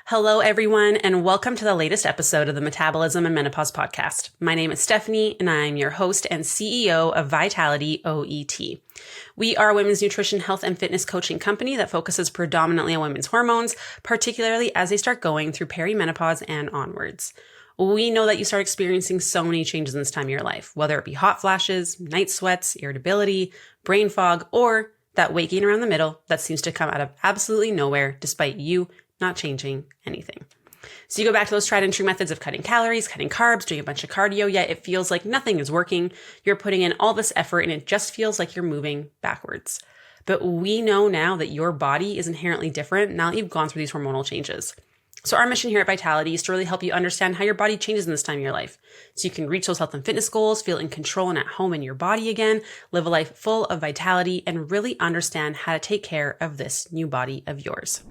Hello, everyone, and welcome to the latest episode of the Metabolism and Menopause podcast. My name is Stephanie, and I'm your host and CEO of Vitality OET. We are a women's nutrition, health, and fitness coaching company that focuses predominantly on women's hormones, particularly as they start going through perimenopause and onwards. We know that you start experiencing so many changes in this time of your life, whether it be hot flashes, night sweats, irritability, brain fog, or that waking around the middle that seems to come out of absolutely nowhere despite you not changing anything. So you go back to those tried and true methods of cutting calories, cutting carbs, doing a bunch of cardio, yet it feels like nothing is working. You're putting in all this effort and it just feels like you're moving backwards. But we know now that your body is inherently different now that you've gone through these hormonal changes. So our mission here at Vitality is to really help you understand how your body changes in this time of your life. So you can reach those health and fitness goals, feel in control and at home in your body again, live a life full of vitality, and really understand how to take care of this new body of yours.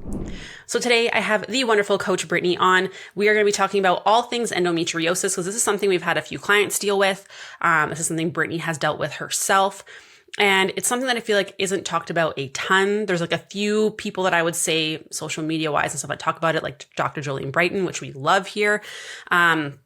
So today I have the wonderful coach Brittany on. We are going to be talking about all things endometriosis because this is something we've had a few clients deal with. This is something Brittany has dealt with herself. And it's something that I feel like isn't talked about a ton. There's like a few people that I would say social media wise and stuff that talk about it, like Dr. Jolene Brighton, which we love here. But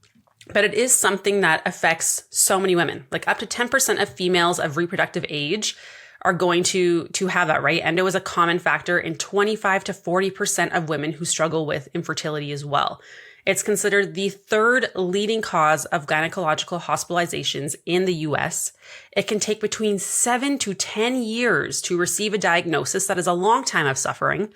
it is something that affects so many women. Like up to 10% of females of reproductive age are going to have that, right? Endo is a common factor in 25 to 40% of women who struggle with infertility as well. It's considered the third leading cause of gynecological hospitalizations in the US. It can take between 7 to 10 years to receive a diagnosis. That is a long time of suffering.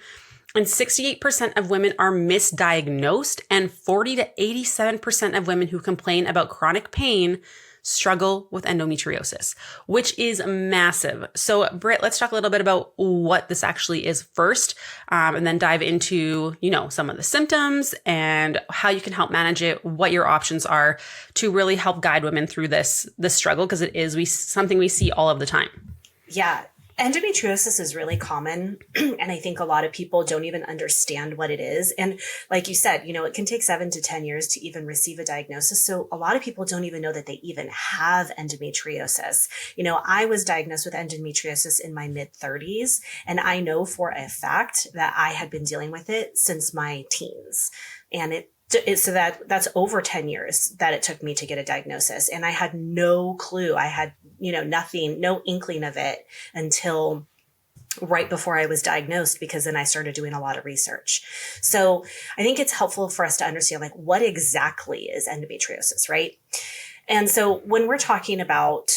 And 68% of women are misdiagnosed, and 40 to 87% of women who complain about chronic pain struggle with endometriosis, which is massive. So Britt, let's talk a little bit about what this actually is first, and then dive into, some of the symptoms and how you can help manage it, what your options are to really help guide women through this struggle, because it is something we see all of the time. Yeah. Endometriosis is really common, and I think a lot of people don't even understand what it is. And like you said, it can take 7 to 10 years to even receive a diagnosis. So a lot of people don't even know that they even have endometriosis. I was diagnosed with endometriosis in my mid-30s, and I know for a fact that I had been dealing with it since my teens. And so that's over 10 years that it took me to get a diagnosis. And I had no clue. I had, nothing, no inkling of it until right before I was diagnosed, because then I started doing a lot of research. So I think it's helpful for us to understand what exactly is endometriosis, right? And so when we're talking about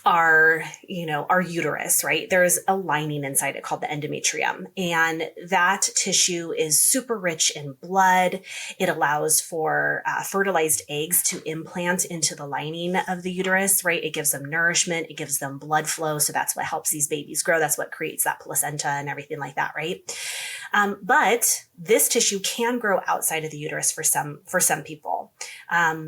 our uterus, right? There's a lining inside it called the endometrium, and that tissue is super rich in blood. It allows for fertilized eggs to implant into the lining of the uterus, right? It gives them nourishment. It gives them blood flow. So that's what helps these babies grow. That's what creates that placenta and everything like that, right? But this tissue can grow outside of the uterus for some people.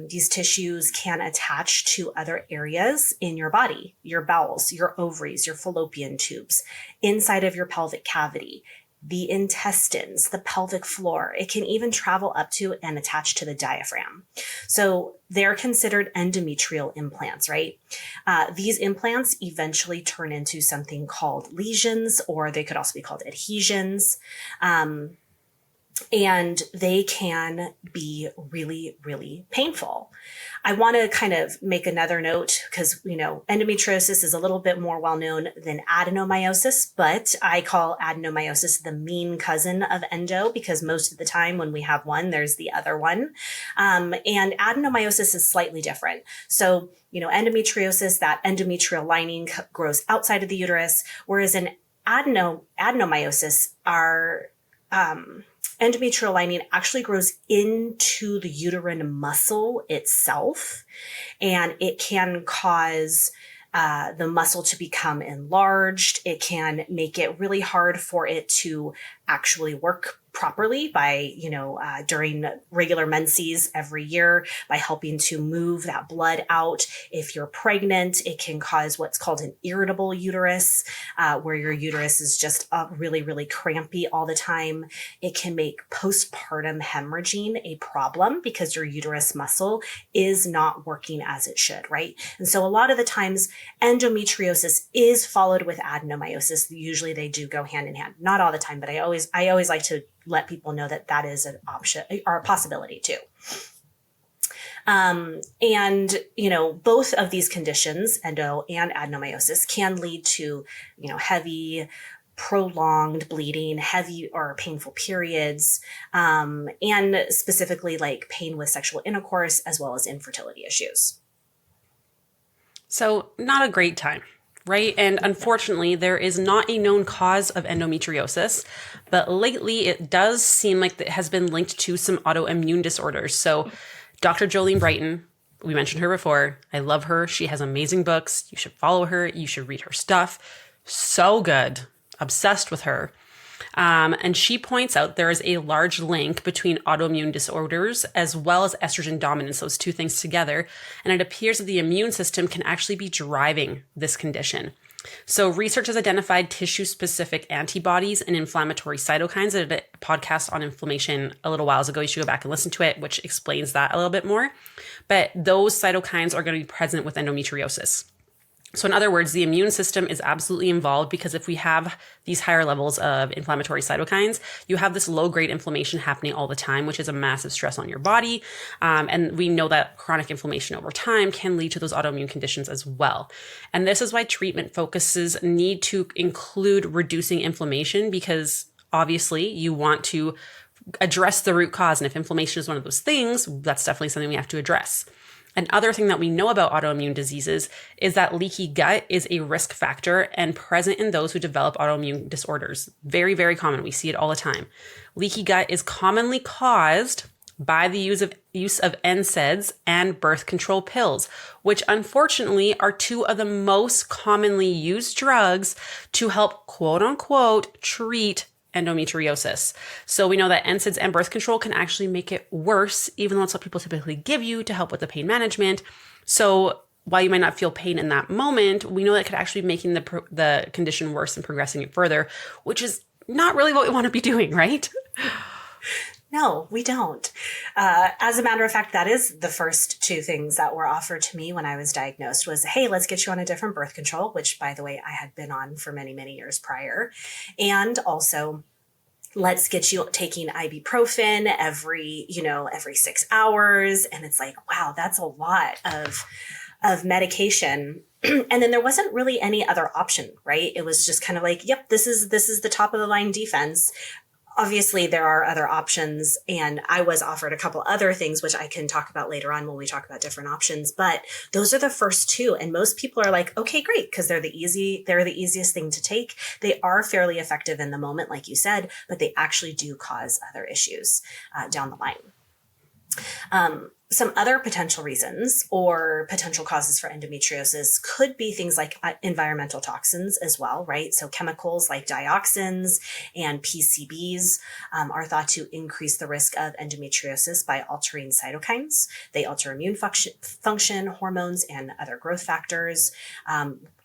These tissues can attach to other areas in your body, your bowels, your ovaries, your fallopian tubes, inside of your pelvic cavity, the intestines, the pelvic floor. It can even travel up to and attach to the diaphragm. So they're considered endometrial implants, right? These implants eventually turn into something called lesions, or they could also be called adhesions. And they can be really, really painful. I want to kind of make another note because, endometriosis is a little bit more well-known than adenomyosis, but I call adenomyosis the mean cousin of endo because most of the time when we have one, there's the other one. And adenomyosis is slightly different. So, endometriosis, that endometrial lining grows outside of the uterus, whereas in adenomyosis, our endometrial lining actually grows into the uterine muscle itself, and it can cause the muscle to become enlarged. It can make it really hard for it to actually work properly by, during regular menses every year by helping to move that blood out. If you're pregnant, it can cause what's called an irritable uterus, where your uterus is just really, really crampy all the time. It can make postpartum hemorrhaging a problem because your uterus muscle is not working as it should, right? And so a lot of the times endometriosis is followed with adenomyosis. Usually they do go hand in hand. Not all the time, but I always like to let people know that that is an option or a possibility too. Both of these conditions, endo and adenomyosis, can lead to, heavy, prolonged bleeding, heavy or painful periods, and specifically like pain with sexual intercourse, as well as infertility issues. So not a great time, right? And unfortunately, there is not a known cause of endometriosis, but lately it does seem like it has been linked to some autoimmune disorders. So Dr. Jolene Brighton, we mentioned her before. I love her. She has amazing books. You should follow her. You should read her stuff. So good. Obsessed with her. And she points out there is a large link between autoimmune disorders as well as estrogen dominance, those two things together. And it appears that the immune system can actually be driving this condition. So research has identified tissue-specific antibodies and inflammatory cytokines. I did a podcast on inflammation a little while ago. You should go back and listen to it, which explains that a little bit more. But those cytokines are going to be present with endometriosis. So in other words, the immune system is absolutely involved because if we have these higher levels of inflammatory cytokines, you have this low-grade inflammation happening all the time, which is a massive stress on your body. And we know that chronic inflammation over time can lead to those autoimmune conditions as well. And this is why treatment focuses need to include reducing inflammation, because obviously you want to address the root cause. And if inflammation is one of those things, that's definitely something we have to address. Another thing that we know about autoimmune diseases is that leaky gut is a risk factor and present in those who develop autoimmune disorders. Very, very common. We see it all the time. Leaky gut is commonly caused by the use of NSAIDs and birth control pills, which unfortunately are two of the most commonly used drugs to help, quote unquote, treat endometriosis. So we know that NSAIDs and birth control can actually make it worse, even though it's what people typically give you to help with the pain management. So while you might not feel pain in that moment, we know that could actually be making the condition worse and progressing it further, which is not really what we want to be doing, right? No, we don't. As a matter of fact, that is the first two things that were offered to me when I was diagnosed was, hey, let's get you on a different birth control, which, by the way, I had been on for many, many years prior. And also, let's get you taking ibuprofen every 6 hours. And it's like, wow, that's a lot of medication. And then there wasn't really any other option, right? It was just kind of like, yep, this is the top of the line defense. Obviously, there are other options, and I was offered a couple other things, which I can talk about later on when we talk about different options. But those are the first two, and most people are like, "Okay, great," because they're the easiest thing to take. They are fairly effective in the moment, like you said, but they actually do cause other issues down the line. Some other potential reasons or potential causes for endometriosis could be things like environmental toxins as well, right? So chemicals like dioxins and PCBs are thought to increase the risk of endometriosis by altering cytokines. They alter immune function, hormones, and other growth factors.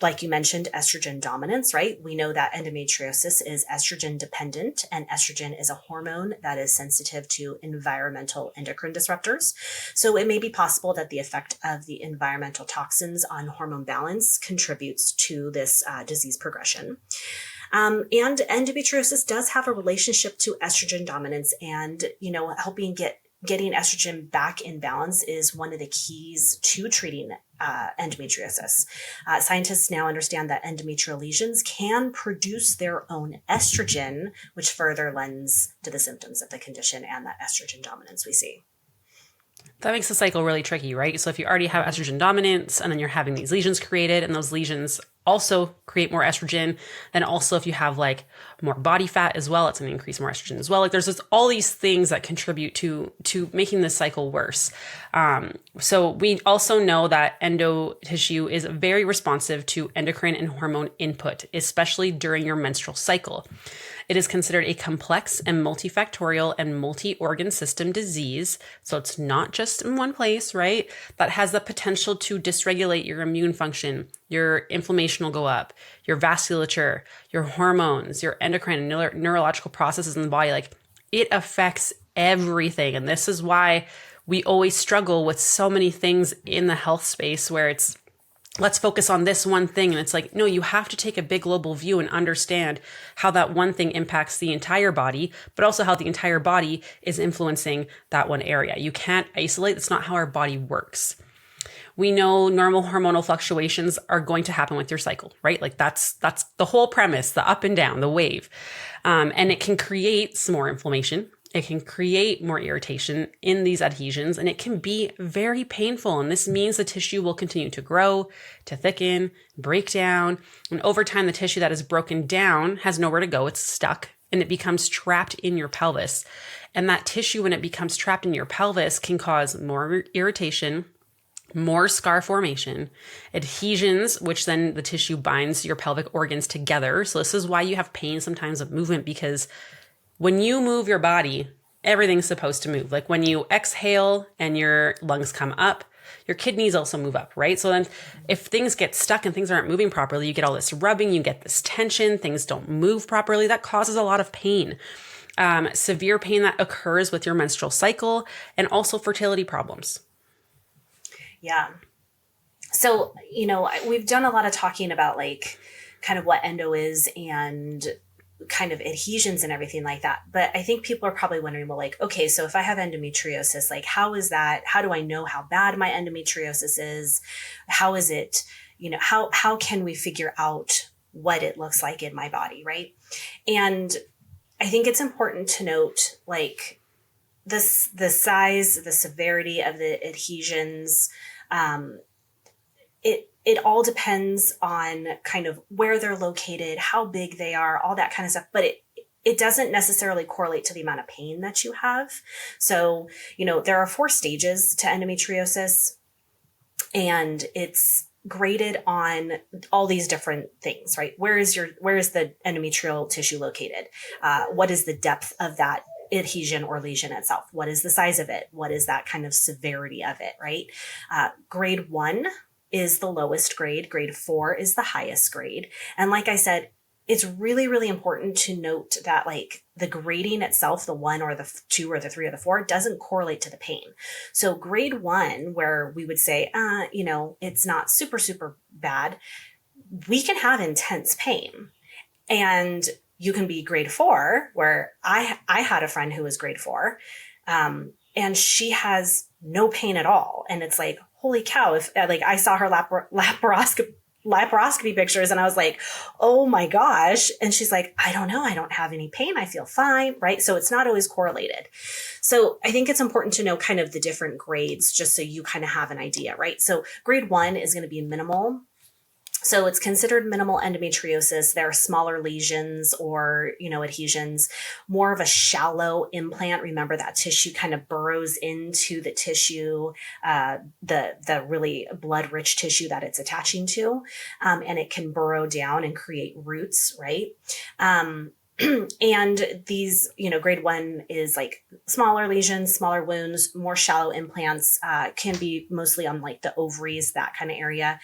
Like you mentioned, estrogen dominance, right? We know that endometriosis is estrogen dependent, and estrogen is a hormone that is sensitive to environmental endocrine disruptors. So it may be possible that the effect of the environmental toxins on hormone balance contributes to this disease progression. And endometriosis does have a relationship to estrogen dominance, and, helping getting estrogen back in balance is one of the keys to treating endometriosis. Scientists now understand that endometrial lesions can produce their own estrogen, which further lends to the symptoms of the condition and that estrogen dominance we see. That makes the cycle really tricky, right? So if you already have estrogen dominance and then you're having these lesions created, and those lesions also create more estrogen, then also if you have like more body fat as well, it's going to increase more estrogen as well. Like there's just all these things that contribute to making this cycle worse. So we also know that endo tissue is very responsive to endocrine and hormone input, especially during your menstrual cycle. It is considered a complex and multifactorial and multi-organ system disease. So it's not just in one place, right? That has the potential to dysregulate your immune function. Your inflammation will go up, your vasculature, your hormones, your endocrine and neurological processes in the body. Like it affects everything. And this is why we always struggle with so many things in the health space where it's let's focus on this one thing. And it's like, no, you have to take a big global view and understand how that one thing impacts the entire body, but also how the entire body is influencing that one area. You can't isolate. That's not how our body works. We know normal hormonal fluctuations are going to happen with your cycle, right? Like that's the whole premise, the up and down, the wave. And it can create some more inflammation. It can create more irritation in these adhesions, and it can be very painful. And this means the tissue will continue to grow, to thicken, break down. And over time, the tissue that is broken down has nowhere to go. It's stuck and it becomes trapped in your pelvis. And that tissue, when it becomes trapped in your pelvis, can cause more irritation, more scar formation, adhesions, which then the tissue binds your pelvic organs together. So this is why you have pain sometimes of movement, because when you move your body, everything's supposed to move. Like when you exhale and your lungs come up, your kidneys also move up, right? So then if things get stuck and things aren't moving properly, you get all this rubbing, you get this tension, things don't move properly. That causes a lot of pain. Severe pain that occurs with your menstrual cycle, and also fertility problems. Yeah. So, we've done a lot of talking about like kind of what endo is and kind of adhesions and everything like that. But I think people are probably wondering, well, like, okay, so if I have endometriosis, like, how is that? How do I know how bad my endometriosis is? How is it, how can we figure out what it looks like in my body, right? And I think it's important to note, like, the size, the severity of the adhesions. It all depends on kind of where they're located, how big they are, all that kind of stuff. But it doesn't necessarily correlate to the amount of pain that you have. So, there are 4 stages to endometriosis, and it's graded on all these different things, right? Where is the endometrial tissue located? What is the depth of that adhesion or lesion itself? What is the size of it? What is that kind of severity of it, right? Grade 1 is the lowest grade. Grade 4 is the highest grade. And like I said, it's really, really important to note that like the grading itself, the 1 or the 2 or the 3 or the 4, doesn't correlate to the pain. So grade 1, where we would say, it's not super, super bad, we can have intense pain. And you can be grade 4, where I had a friend who was grade 4, and she has no pain at all. And it's like, holy cow, if like I saw her laparoscopy pictures and I was like, oh my gosh. And she's like, I don't know. I don't have any pain. I feel fine. Right. So it's not always correlated. So I think it's important to know kind of the different grades, just so you kind of have an idea, right? So grade 1 is going to be minimal. So it's considered minimal endometriosis. There are smaller lesions or, adhesions, more of a shallow implant. Remember, that tissue kind of burrows into the tissue, the really blood-rich tissue that it's attaching to, and it can burrow down and create roots, right? And these, grade 1 is like smaller lesions, smaller wounds, more shallow implants, can be mostly on like the ovaries, that kind of area.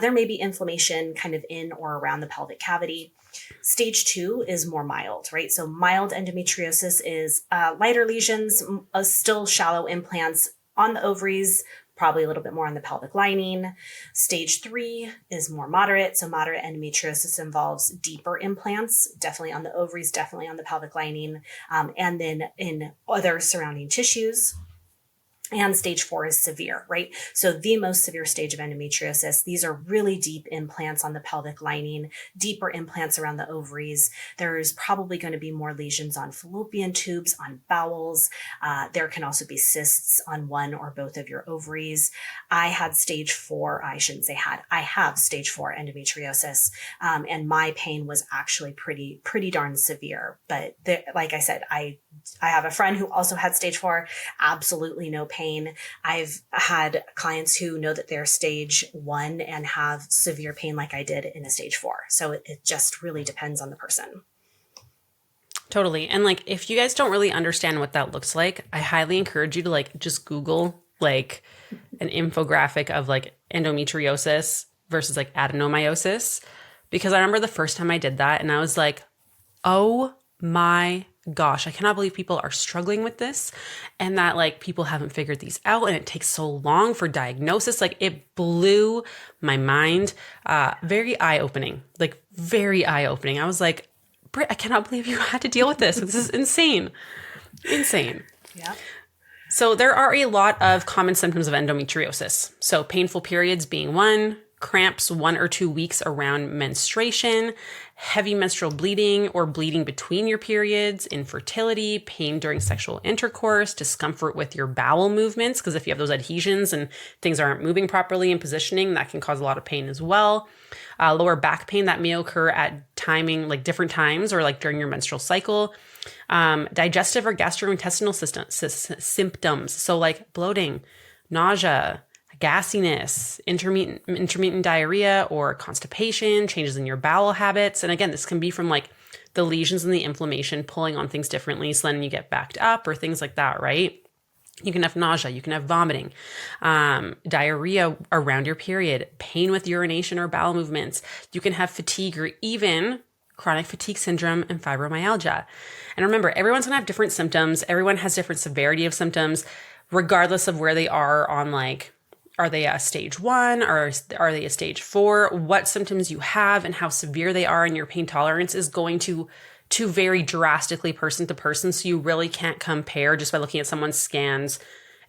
There may be inflammation kind of in or around the pelvic cavity. Stage 2 is more mild, right? So mild endometriosis is lighter lesions, still shallow implants on the ovaries, probably a little bit more on the pelvic lining. Stage 3 is more moderate. So moderate endometriosis involves deeper implants, definitely on the ovaries, definitely on the pelvic lining, and then in other surrounding tissues. And stage 4 is severe, right? So the most severe stage of endometriosis, these are really deep implants on the pelvic lining, deeper implants around the ovaries. There's probably going to be more lesions on fallopian tubes, on bowels. There can also be cysts on one or both of your ovaries. I have stage 4 endometriosis, and my pain was actually pretty darn severe. But like I said, I have a friend who also had stage 4, absolutely no pain. I've had clients who know that they're stage 1 and have severe pain like I did in a stage 4. So it just really depends on the person. Totally. And like, if you guys don't really understand what that looks like, I highly encourage you to like just Google like an infographic of like endometriosis versus like adenomyosis. Because I remember the first time I did that and I was like, oh my gosh, I cannot believe people are struggling with this and that like people haven't figured these out and it takes so long for diagnosis. Like it blew my mind. Very eye-opening, like very eye-opening. I was like, Britt, I cannot believe you had to deal with this. This is insane. Insane. Yeah. So there are a lot of common symptoms of endometriosis. So painful periods being one, cramps 1 or 2 weeks around menstruation, heavy menstrual bleeding or bleeding between your periods, infertility, pain during sexual intercourse, discomfort with your bowel movements, because if you have those adhesions and things aren't moving properly and positioning, that can cause a lot of pain as well. Lower back pain that may occur at timing, like different times or like during your menstrual cycle. Digestive or gastrointestinal symptoms. So like bloating, nausea, gassiness, intermittent diarrhea or constipation, changes in your bowel habits. And again, this can be from like the lesions and the inflammation pulling on things differently. So then you get backed up or things like that, right? You can have nausea, you can have vomiting, diarrhea around your period, pain with urination or bowel movements. You can have fatigue or even chronic fatigue syndrome and fibromyalgia. And remember, everyone's gonna have different symptoms. Everyone has different severity of symptoms, regardless of where they are on like, are they a stage 1 or are they a stage 4? What symptoms you have and how severe they are and your pain tolerance is going to vary drastically person to person. So you really can't compare just by looking at someone's scans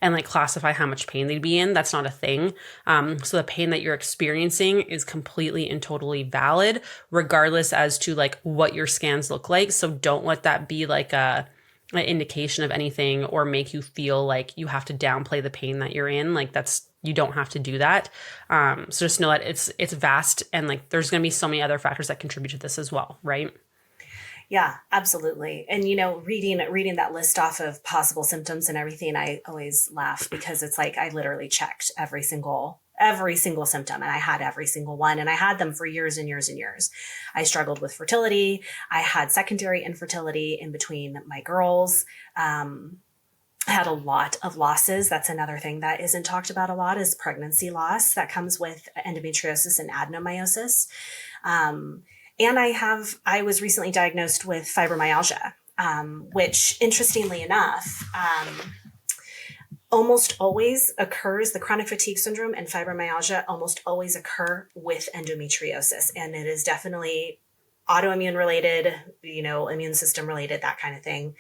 and like classify how much pain they'd be in. That's not a thing. So the pain that you're experiencing is completely and totally valid, regardless as to like what your scans look like. So don't let that be like an indication of anything or make you feel like you have to downplay the pain that you're in. Like you don't have to do that. So just know that it's vast and like there's going to be so many other factors that contribute to this as well, right? Yeah, absolutely. And, reading that list off of possible symptoms and everything, I always laugh because it's like, I literally checked every single symptom and I had every single one and I had them for years and years and years. I struggled with fertility. I had secondary infertility in between my girls. I had a lot of losses. That's another thing that isn't talked about a lot is pregnancy loss that comes with endometriosis and adenomyosis. And I was recently diagnosed with fibromyalgia, which interestingly enough, almost always occurs, the chronic fatigue syndrome and fibromyalgia almost always occur with endometriosis. And it is definitely autoimmune related, immune system related, that kind of thing.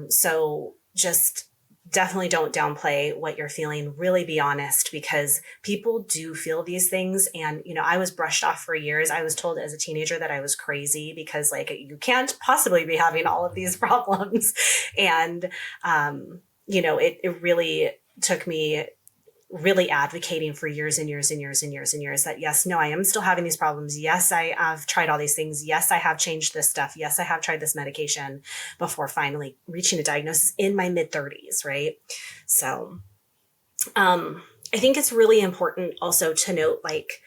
So just definitely don't downplay what you're feeling. Really be honest because people do feel these things. And, I was brushed off for years. I was told as a teenager that I was crazy because like you can't possibly be having all of these problems. And, it really took me really advocating for years and years and years and years and years that yes, no, I am still having these problems. Yes, I have tried all these things. Yes, I have changed this stuff. Yes, I have tried this medication before finally reaching a diagnosis in my mid-30s, right? So I think it's really important also to note, like,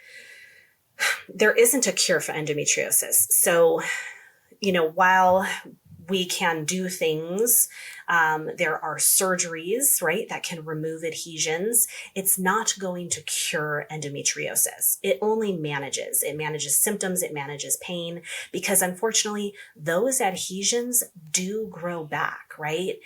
there isn't a cure for endometriosis. So, while we can do things. There are surgeries, right, that can remove adhesions. It's not going to cure endometriosis. It only manages. It manages symptoms. It manages pain because unfortunately, those adhesions do grow back, right?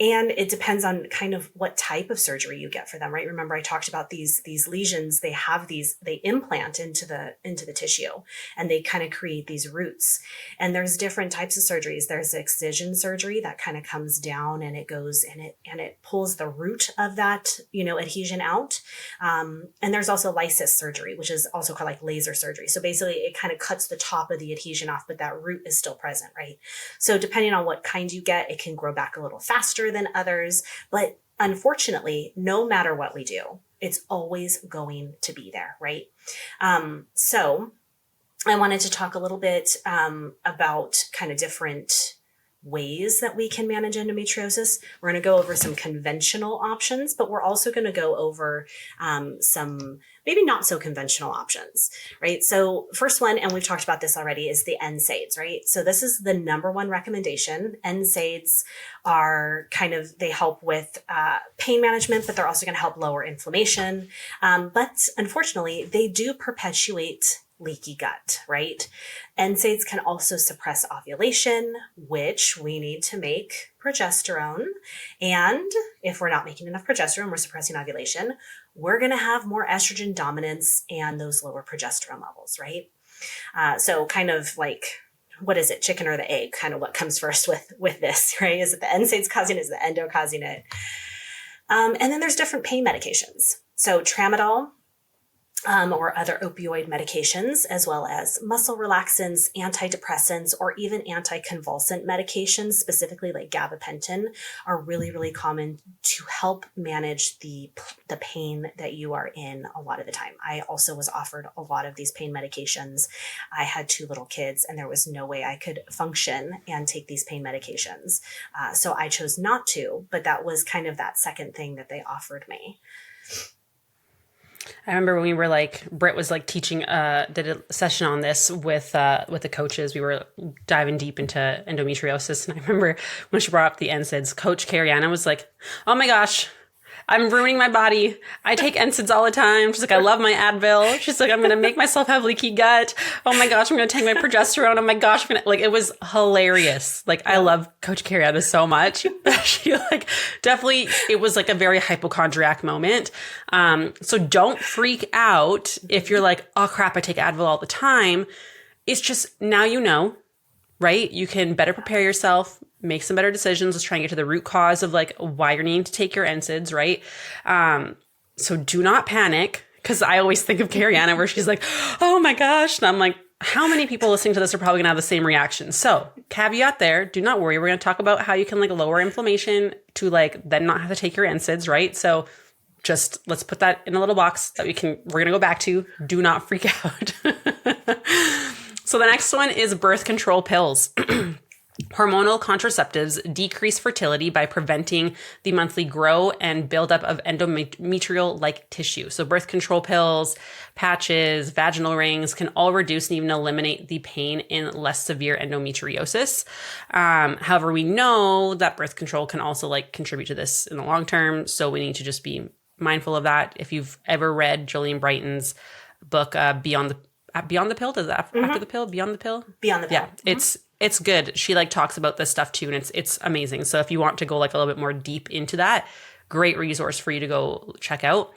And it depends on kind of what type of surgery you get for them, right? Remember, I talked about these lesions. They implant into the tissue and they kind of create these roots. And there's different types of surgeries. There's excision surgery that kind of comes down and it goes and it pulls the root of that, adhesion out. And there's also lysis surgery, which is also called like laser surgery. So basically it kind of cuts the top of the adhesion off, but that root is still present, right? So depending on what kind you get, it can grow back a little faster than others. But unfortunately, no matter what we do, it's always going to be there, right? So I wanted to talk a little bit about kind of different ways that we can manage endometriosis. We're going to go over some conventional options, but we're also going to go over some maybe not so conventional options, right? So first one, and we've talked about this already, is the NSAIDs, right? So this is the number one recommendation. NSAIDs are they help with pain management, but they're also going to help lower inflammation. But unfortunately, they do perpetuate leaky gut, right? NSAIDs can also suppress ovulation, which we need to make progesterone. And if we're not making enough progesterone, we're suppressing ovulation, we're going to have more estrogen dominance and those lower progesterone levels, right? So kind of like, what is it, chicken or the egg? Kind of what comes first with this, right? Is it the NSAIDs causing it? Is the endo causing it? And then there's different pain medications. So tramadol, or other opioid medications, as well as muscle relaxants, antidepressants, or even anticonvulsant medications, specifically like gabapentin, are really, really common to help manage the pain that you are in a lot of the time. I also was offered a lot of these pain medications. I had 2 little kids, and there was no way I could function and take these pain medications. So I chose not to, but that was kind of that second thing that they offered me. I remember when we were like, Britt was like teaching, did a session on this with the coaches. We were diving deep into endometriosis. And I remember when she brought up the NSAIDs, Coach Cariana was like, oh my gosh, I'm ruining my body. I take NSAIDs all the time. She's like, I love my Advil. She's like, I'm going to make myself have leaky gut. Oh my gosh, I'm going to take my progesterone. Oh my gosh, like, it was hilarious. Like, I love Coach Cariana so much. She like, definitely, it was like a very hypochondriac moment. So don't freak out if you're like, oh crap, I take Advil all the time. It's just, now you know, right? You can better prepare yourself, make some better decisions. Let's try and get to the root cause of like why you're needing to take your NSAIDs, right? So do not panic, because I always think of Cariana where she's like, oh my gosh. And I'm like, how many people listening to this are probably gonna have the same reaction? So caveat there, do not worry. We're gonna talk about how you can like lower inflammation to like then not have to take your NSAIDs, right? So just let's put that in a little box that we're gonna go back to. Do not freak out. So the next one is birth control pills. Hormonal contraceptives decrease fertility by preventing the monthly grow and buildup of endometrial-like tissue. So birth control pills, patches, vaginal rings can all reduce and even eliminate the pain in less severe endometriosis. However, we know that birth control can also like contribute to this in the long term. So we need to just be mindful of that. If you've ever read Jolene Brighton's book, Beyond the Pill, does that after the pill? Beyond the Pill? Beyond the Pill. Yeah, it's good. She like talks about this stuff too, and it's amazing. So if you want to go like a little bit more deep into that, great resource for you to go check out.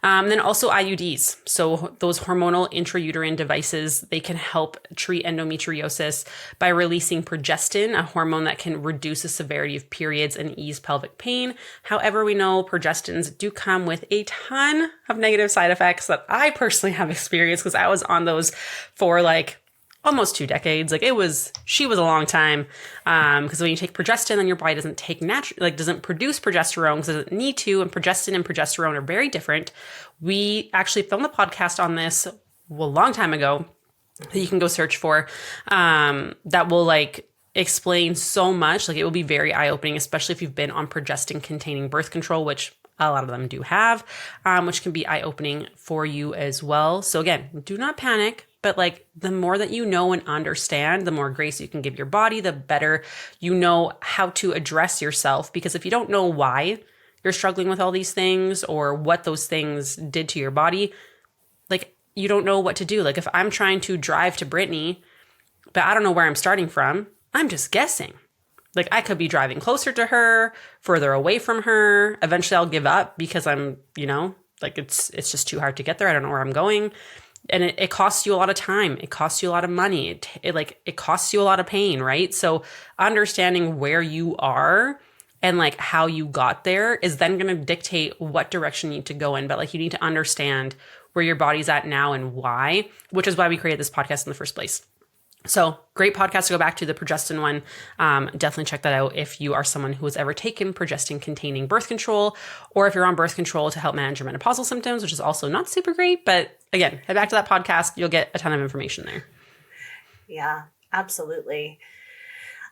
Then also IUDs. So those hormonal intrauterine devices, they can help treat endometriosis by releasing progestin, a hormone that can reduce the severity of periods and ease pelvic pain. However, we know progestins do come with a ton of negative side effects that I personally have experienced because I was on those for like almost 2 decades. Like she was a long time. Because when you take progestin, then your body doesn't doesn't produce progesterone because it doesn't need to. And progesterone are very different. We actually filmed a podcast on this a long time ago that you can go search for, that will like explain so much. Like it will be very eye-opening, especially if you've been on progestin containing birth control, which a lot of them do have, which can be eye-opening for you as well. So again, do not panic. But like the more that you know and understand, the more grace you can give your body, the better you know how to address yourself. Because if you don't know why you're struggling with all these things or what those things did to your body, like you don't know what to do. Like if I'm trying to drive to Brittany, but I don't know where I'm starting from, I'm just guessing. Like I could be driving closer to her, further away from her. Eventually I'll give up because I'm, like it's just too hard to get there. I don't know where I'm going. And it costs you a lot of time. It costs you a lot of money. It costs you a lot of pain, right? So understanding where you are and like how you got there is then going to dictate what direction you need to go in. But like you need to understand where your body's at now and why, which is why we created this podcast in the first place. So great podcast to go back to, the progestin one. Definitely check that out if you are someone who has ever taken progestin containing birth control, or if you're on birth control to help manage your menopausal symptoms, which is also not super great. But again, head back to that podcast. You'll get a ton of information there. Yeah, absolutely.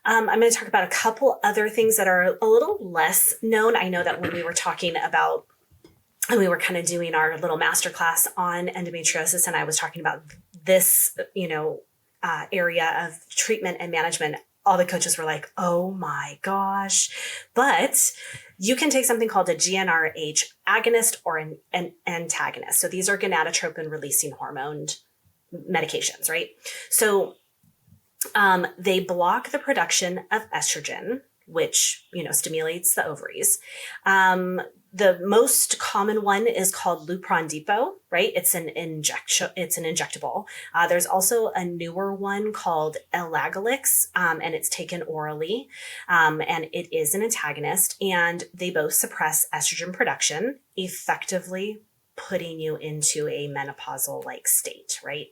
I'm going to talk about a couple other things that are a little less known. I know that when we were talking about, and we were kind of doing our little masterclass on endometriosis, and I was talking about this, area of treatment and management, all the coaches were like, oh my gosh. But you can take something called a GnRH agonist or an antagonist. So these are gonadotropin releasing hormone medications, right? So they block the production of estrogen, which, stimulates the ovaries. The most common one is called Lupron Depot, right? It's an injectable. There's also a newer one called Elagolix, and it's taken orally. And it is an antagonist, and they both suppress estrogen production, effectively putting you into a menopausal-like state, right?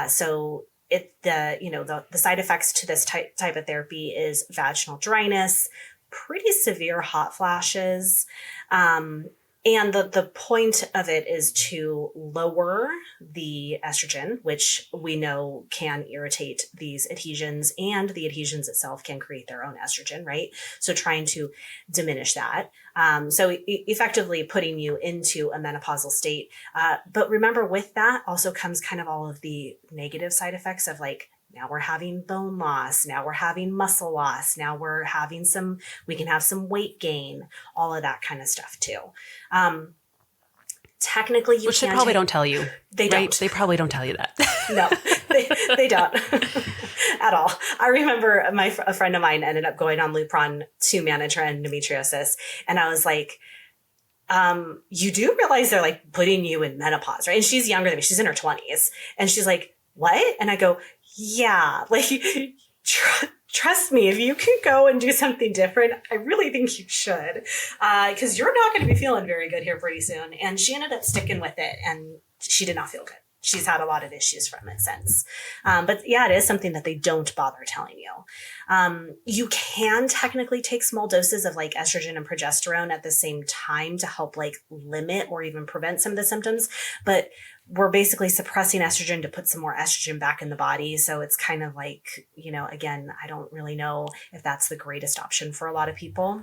So the side effects to this type of therapy is vaginal dryness, pretty severe hot flashes. And the point of it is to lower the estrogen, which we know can irritate these adhesions, and the adhesions itself can create their own estrogen, right? So trying to diminish that. So effectively putting you into a menopausal state. But remember, with that also comes kind of all of the negative side effects of like, now we're having bone loss. Now we're having muscle loss. Now we can have some weight gain, all of that kind of stuff too. Technically, which they probably don't tell you. They right? don't. They probably don't tell you that. No, they don't at all. I remember a friend of mine ended up going on Lupron to manage her endometriosis. And I was like, you do realize they're like putting you in menopause, right? And she's younger than me. She's in her 20s. And she's like, what? And I go, yeah, like trust me, if you can go and do something different, I really think you should, because you're not going to be feeling very good here pretty soon. And she ended up sticking with it, and she did not feel good. She's had a lot of issues from it since. But yeah, it is something that they don't bother telling you. You can technically take small doses of like estrogen and progesterone at the same time to help like limit or even prevent some of the symptoms. But we're basically suppressing estrogen to put some more estrogen back in the body. So it's kind of like, again, I don't really know if that's the greatest option for a lot of people.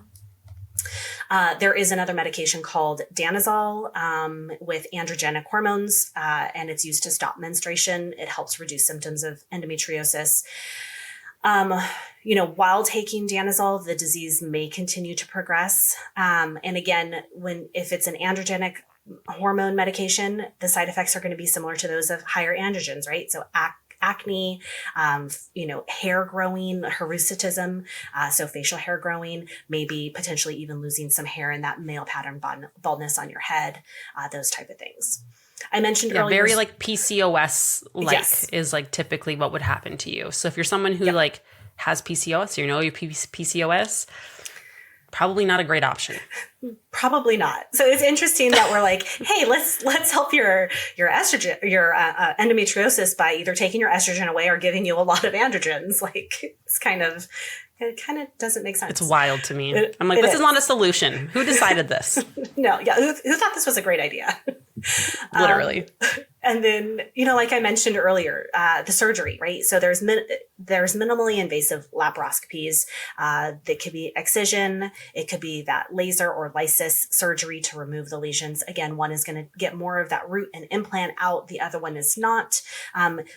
There is another medication called Danazol with androgenic hormones, and it's used to stop menstruation. It helps reduce symptoms of endometriosis. While taking Danazol, the disease may continue to progress. And again, if it's an androgenic hormone medication, the side effects are going to be similar to those of higher androgens, right? So acne, hair growing, hirsutism, so facial hair growing, maybe potentially even losing some hair in that male pattern baldness on your head, those type of things. I mentioned earlier. Very like PCOS Yes. is like typically what would happen to you. So if you're someone who like has PCOS, your PCOS, probably not a great option. Probably not. So it's interesting that we're like, hey, let's help your estrogen, your endometriosis by either taking your estrogen away or giving you a lot of androgens. Like it kind of doesn't make sense. It's wild to me. I'm like, this is not a solution. Who decided this? No, yeah. Who thought this was a great idea? Literally. And then, like I mentioned earlier, the surgery, right? So there's minimally invasive laparoscopies. That could be excision. It could be that laser or lysis surgery to remove the lesions. Again, one is going to get more of that root and implant out. The other one is not.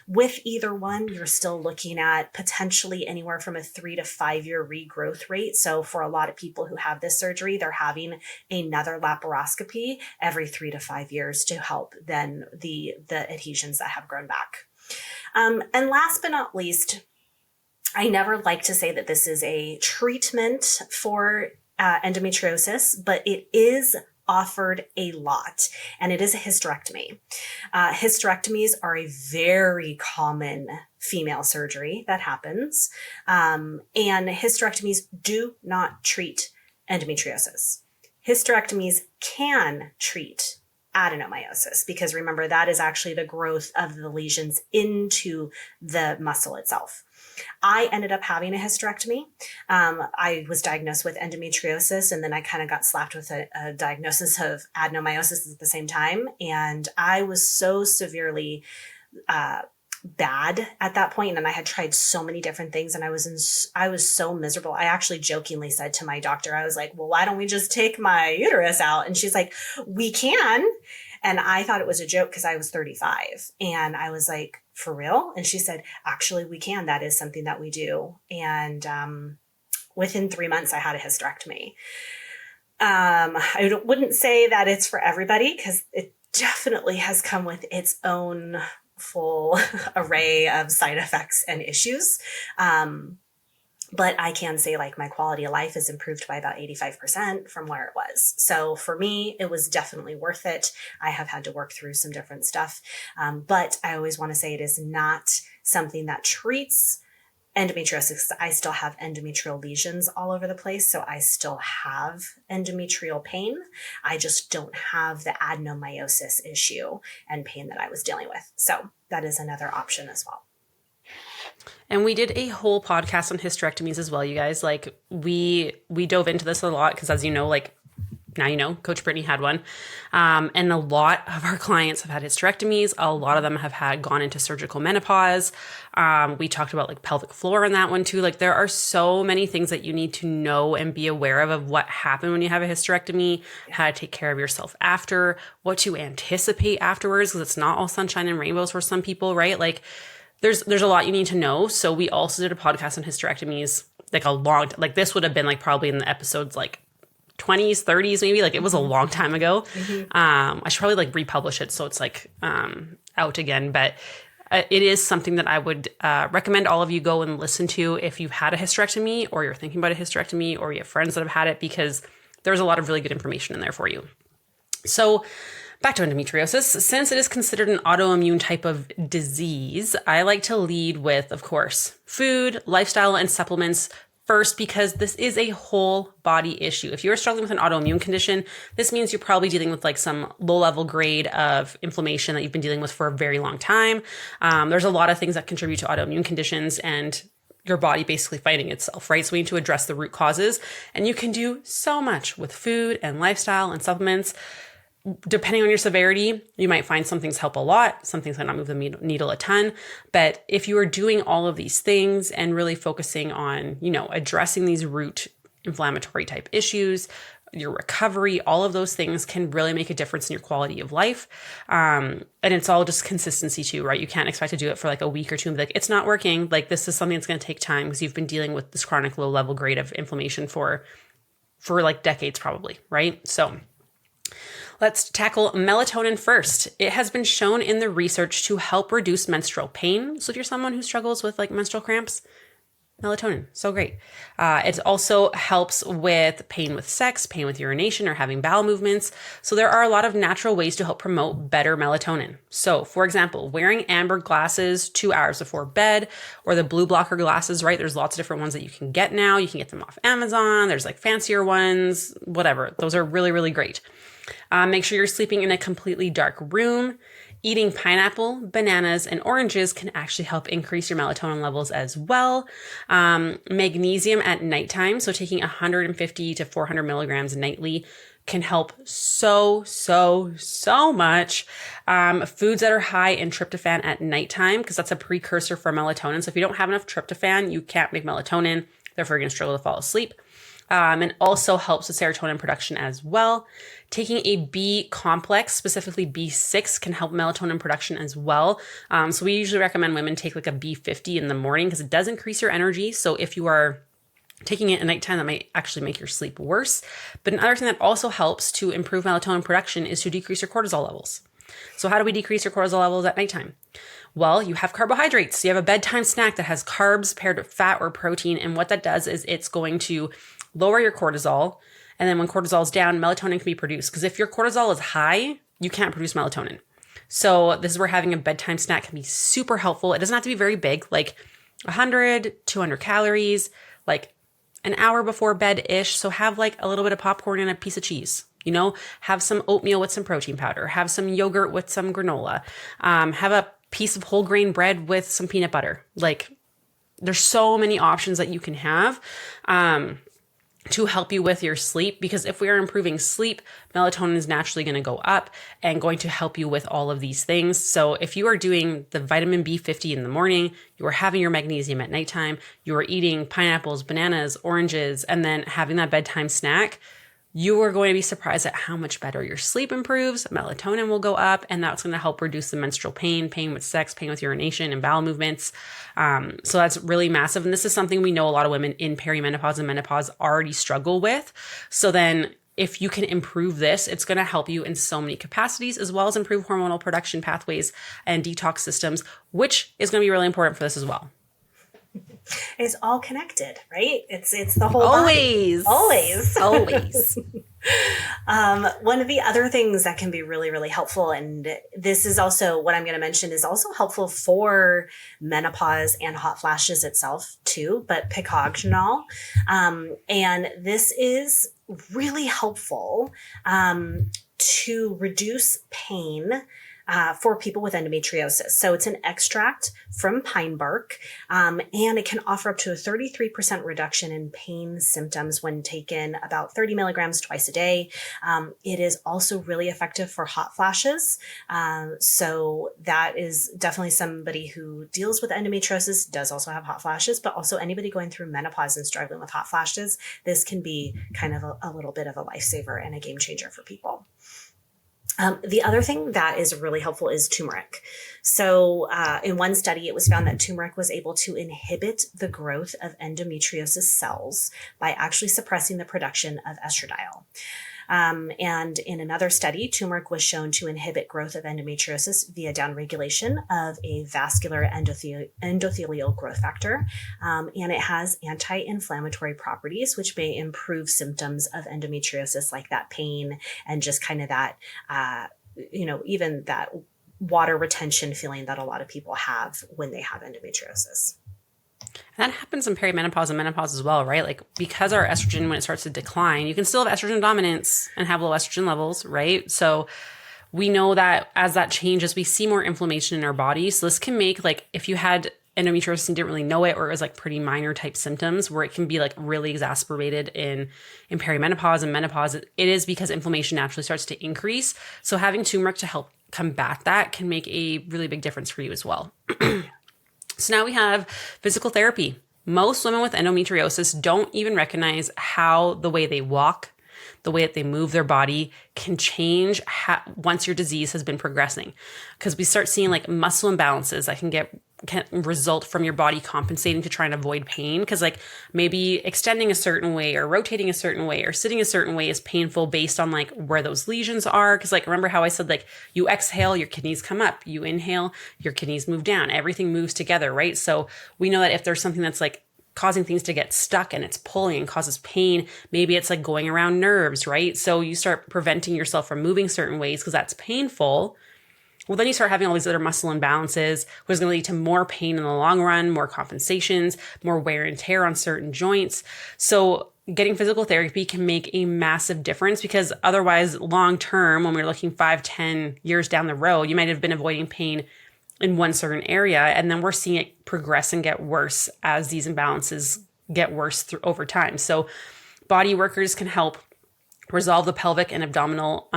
With either one, you're still looking at potentially anywhere from a 3 to 5 year regrowth rate. So for a lot of people who have this surgery, they're having another laparoscopy every 3 to 5 years to help then the adhesions that have grown back. And last but not least, I never like to say that this is a treatment for endometriosis, but it is offered a lot, and it is a hysterectomy. Hysterectomies are a very common female surgery that happens, and hysterectomies do not treat endometriosis. Hysterectomies can treat adenomyosis, because remember, that is actually the growth of the lesions into the muscle itself. I ended up having a hysterectomy. I was diagnosed with endometriosis, and then I kind of got slapped with a diagnosis of adenomyosis at the same time. And I was so severely bad at that point, and I had tried so many different things, and I was so miserable. I actually jokingly said to my doctor, I was like, well, why don't we just take my uterus out? And she's like, we can. And I thought it was a joke because I was 35, and I was like, for real? And she said, actually, we can. That is something that we do. And within 3 months, I had a hysterectomy. I wouldn't say that it's for everybody, because it definitely has come with its own full array of side effects and issues. But I can say like my quality of life is improved by about 85% from where it was. So for me, it was definitely worth it. I have had to work through some different stuff. But I always want to say it is not something that treats endometriosis. I still have endometrial lesions all over the place. So I still have endometrial pain. I just don't have the adenomyosis issue and pain that I was dealing with. So that is another option as well. And we did a whole podcast on hysterectomies as well, you guys. Like we dove into this a lot because, as you know, like now you know, Coach Brittany had one. And a lot of our clients have had hysterectomies. A lot of them have gone into surgical menopause. We talked about like pelvic floor in that one too. Like there are so many things that you need to know and be aware of what happened when you have a hysterectomy, how to take care of yourself after, what to anticipate afterwards, because it's not all sunshine and rainbows for some people, right? Like there's a lot you need to know. So we also did a podcast on hysterectomies, like this would have been like probably in the episodes like 20s, 30s, maybe. Like it was a long time ago. I should probably like republish it so it's like out again. But it is something that I would recommend all of you go and listen to if you've had a hysterectomy or you're thinking about a hysterectomy or you have friends that have had it, because there's a lot of really good information in there for you. So back to endometriosis. Since it is considered an autoimmune type of disease, I like to lead with, of course, food, lifestyle, and supplements first, because this is a whole body issue. If you're struggling with an autoimmune condition, this means you're probably dealing with like some low level grade of inflammation that you've been dealing with for a very long time. There's a lot of things that contribute to autoimmune conditions and your body basically fighting itself, right? So we need to address the root causes, and you can do so much with food and lifestyle and supplements. Depending on your severity, you might find some things help a lot. Some things might not move the needle a ton. But if you are doing all of these things and really focusing on, addressing these root inflammatory type issues, your recovery, all of those things can really make a difference in your quality of life. And it's all just consistency too, right? You can't expect to do it for like a week or two and be like, it's not working. Like this is something that's going to take time because you've been dealing with this chronic low level grade of inflammation for like decades probably, right? So let's tackle melatonin first. It has been shown in the research to help reduce menstrual pain. So if you're someone who struggles with like menstrual cramps, melatonin, so great. It also helps with pain with sex, pain with urination, or having bowel movements. So there are a lot of natural ways to help promote better melatonin. So for example, wearing amber glasses 2 hours before bed, or the blue blocker glasses, right? There's lots of different ones that you can get now. You can get them off Amazon. There's like fancier ones, whatever. Those are really, really great. Make sure you're sleeping in a completely dark room. Eating pineapple, bananas, and oranges can actually help increase your melatonin levels as well. Magnesium at nighttime, so taking 150 to 400 milligrams nightly can help so much. Foods that are high in tryptophan at nighttime, because that's a precursor for melatonin. So if you don't have enough tryptophan, you can't make melatonin. Therefore, you're going to struggle to fall asleep. And also helps with serotonin production as well. Taking a B complex, specifically B6, can help melatonin production as well. So we usually recommend women take like a B50 in the morning because it does increase your energy. So if you are taking it at nighttime, that might actually make your sleep worse. But another thing that also helps to improve melatonin production is to decrease your cortisol levels. So how do we decrease your cortisol levels at nighttime? Well, you have carbohydrates. You have a bedtime snack that has carbs paired with fat or protein. And what that does is it's going to lower your cortisol. And then when cortisol is down, melatonin can be produced. Because if your cortisol is high, you can't produce melatonin. So this is where having a bedtime snack can be super helpful. It doesn't have to be very big, like 100, 200 calories, like an hour before bed-ish. So have like a little bit of popcorn and a piece of cheese. Have some oatmeal with some protein powder. Have some yogurt with some granola. Have a piece of whole grain bread with some peanut butter. Like there's so many options that you can have. To help you with your sleep, because if we are improving sleep, melatonin is naturally going to go up and going to help you with all of these things. So if you are doing the vitamin B50 in the morning, you are having your magnesium at nighttime, you are eating pineapples, bananas, oranges, and then having that bedtime snack, you are going to be surprised at how much better your sleep improves. Melatonin will go up, and that's going to help reduce the menstrual pain with sex, pain with urination, and bowel movements. So that's really massive. And this is something we know a lot of women in perimenopause and menopause already struggle with. So then if you can improve this, it's going to help you in so many capacities, as well as improve hormonal production pathways and detox systems, which is going to be really important for this as well. It's all connected, right? It's the whole Always. body. Always. One of the other things that can be really, really helpful, and this is also what I'm going to mention, is also helpful for menopause and hot flashes itself too, but pycnogenol. And this is really helpful to reduce pain for people with endometriosis. So it's an extract from pine bark, and it can offer up to a 33% reduction in pain symptoms when taken about 30 milligrams twice a day. It is also really effective for hot flashes. So that is definitely somebody who deals with endometriosis, does also have hot flashes, but also anybody going through menopause and struggling with hot flashes. This can be kind of a little bit of a lifesaver and a game changer for people. The other thing that is really helpful is turmeric. So in one study, it was found that turmeric was able to inhibit the growth of endometriosis cells by actually suppressing the production of estradiol. And in another study, turmeric was shown to inhibit growth of endometriosis via downregulation of a vascular endothelial growth factor. And it has anti-inflammatory properties, which may improve symptoms of endometriosis, like that pain and just kind of that, even that water retention feeling that a lot of people have when they have endometriosis. And that happens in perimenopause and menopause as well, right? Like, because our estrogen, when it starts to decline, you can still have estrogen dominance and have low estrogen levels, right? So we know that as that changes, we see more inflammation in our body. So this can make, like, if you had endometriosis and didn't really know it, or it was like pretty minor type symptoms, where it can be like really exacerbated in perimenopause and menopause, it is because inflammation naturally starts to increase. So having turmeric to help combat that can make a really big difference for you as well. So now we have physical therapy. Most women with endometriosis don't even recognize how the way they walk, the way that they move their body can change once your disease has been progressing. Because we start seeing like muscle imbalances that can result from your body compensating to try and avoid pain. Because like maybe extending a certain way or rotating a certain way or sitting a certain way is painful based on like where those lesions are. Because like, remember how I said, like, you exhale, your kidneys come up, you inhale, your kidneys move down, everything moves together, right? So we know that if there's something that's like causing things to get stuck and it's pulling and causes pain, maybe it's like going around nerves, right? So you start preventing yourself from moving certain ways because that's painful. Well, then you start having all these other muscle imbalances, which is going to lead to more pain in the long run, more compensations, more wear and tear on certain joints. So getting physical therapy can make a massive difference, because otherwise, long term, when we're looking 5-10 years down the road, you might have been avoiding pain in one certain area, and then we're seeing it progress and get worse as these imbalances get worse over time. So body workers can help resolve the pelvic and abdominal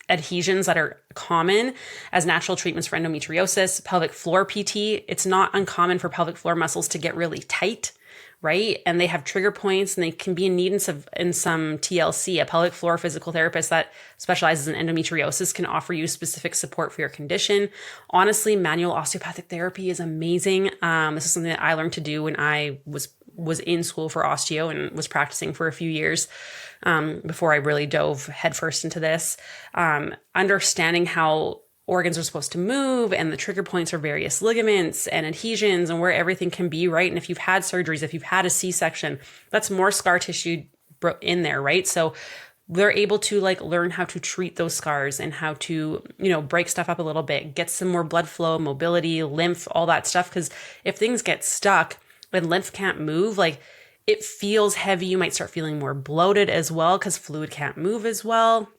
adhesions that are common as natural treatments for endometriosis. Pelvic floor PT, it's not uncommon for pelvic floor muscles to get really tight, right? And they have trigger points, and they can be in need in some TLC. A pelvic floor physical therapist that specializes in endometriosis can offer you specific support for your condition. Honestly, manual osteopathic therapy is amazing. This is something that I learned to do when I was in school for osteo and was practicing for a few years before I really dove headfirst into this. Understanding how organs are supposed to move and the trigger points for various ligaments and adhesions and where everything can be, right? And if you've had surgeries, if you've had a C-section, that's more scar tissue in there, right? So they're able to like learn how to treat those scars and how to, break stuff up a little bit, get some more blood flow, mobility, lymph, all that stuff. Because if things get stuck and lymph can't move, like, it feels heavy. You might start feeling more bloated as well because fluid can't move as well.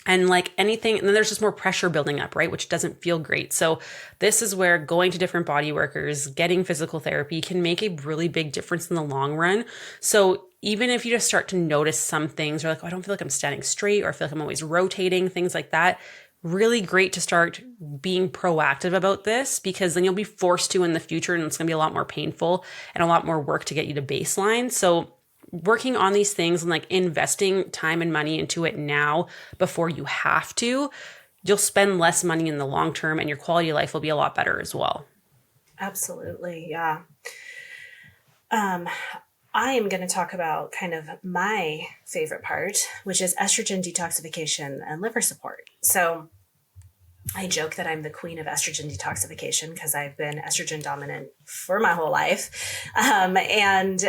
And like anything, and then there's just more pressure building up, right? Which doesn't feel great. So this is where going to different body workers, getting physical therapy can make a really big difference in the long run. So even if you just start to notice some things, or like, oh, I don't feel like I'm standing straight, or I feel like I'm always rotating, things like that, really great to start being proactive about this, because then you'll be forced to in the future, and it's going to be a lot more painful and a lot more work to get you to baseline. So working on these things and like investing time and money into it now before you have to, you'll spend less money in the long term, and your quality of life will be a lot better as well. Absolutely. Yeah. I am going to talk about kind of my favorite part, which is estrogen detoxification and liver support. So I joke that I'm the queen of estrogen detoxification because I've been estrogen dominant for my whole life. And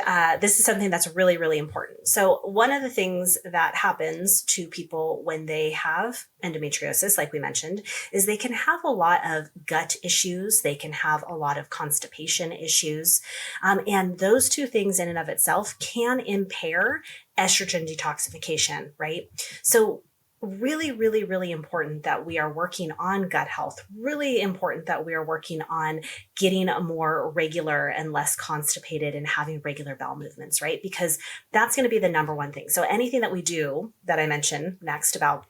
this is something that's really, really important. So one of the things that happens to people when they have endometriosis, like we mentioned, is they can have a lot of gut issues. They can have a lot of constipation issues. And those two things in and of itself can impair estrogen detoxification, right? So really, really, really important that we are working on gut health, really important that we are working on getting a more regular and less constipated and having regular bowel movements, right? Because that's going to be the number one thing. So anything that we do that I mentioned next about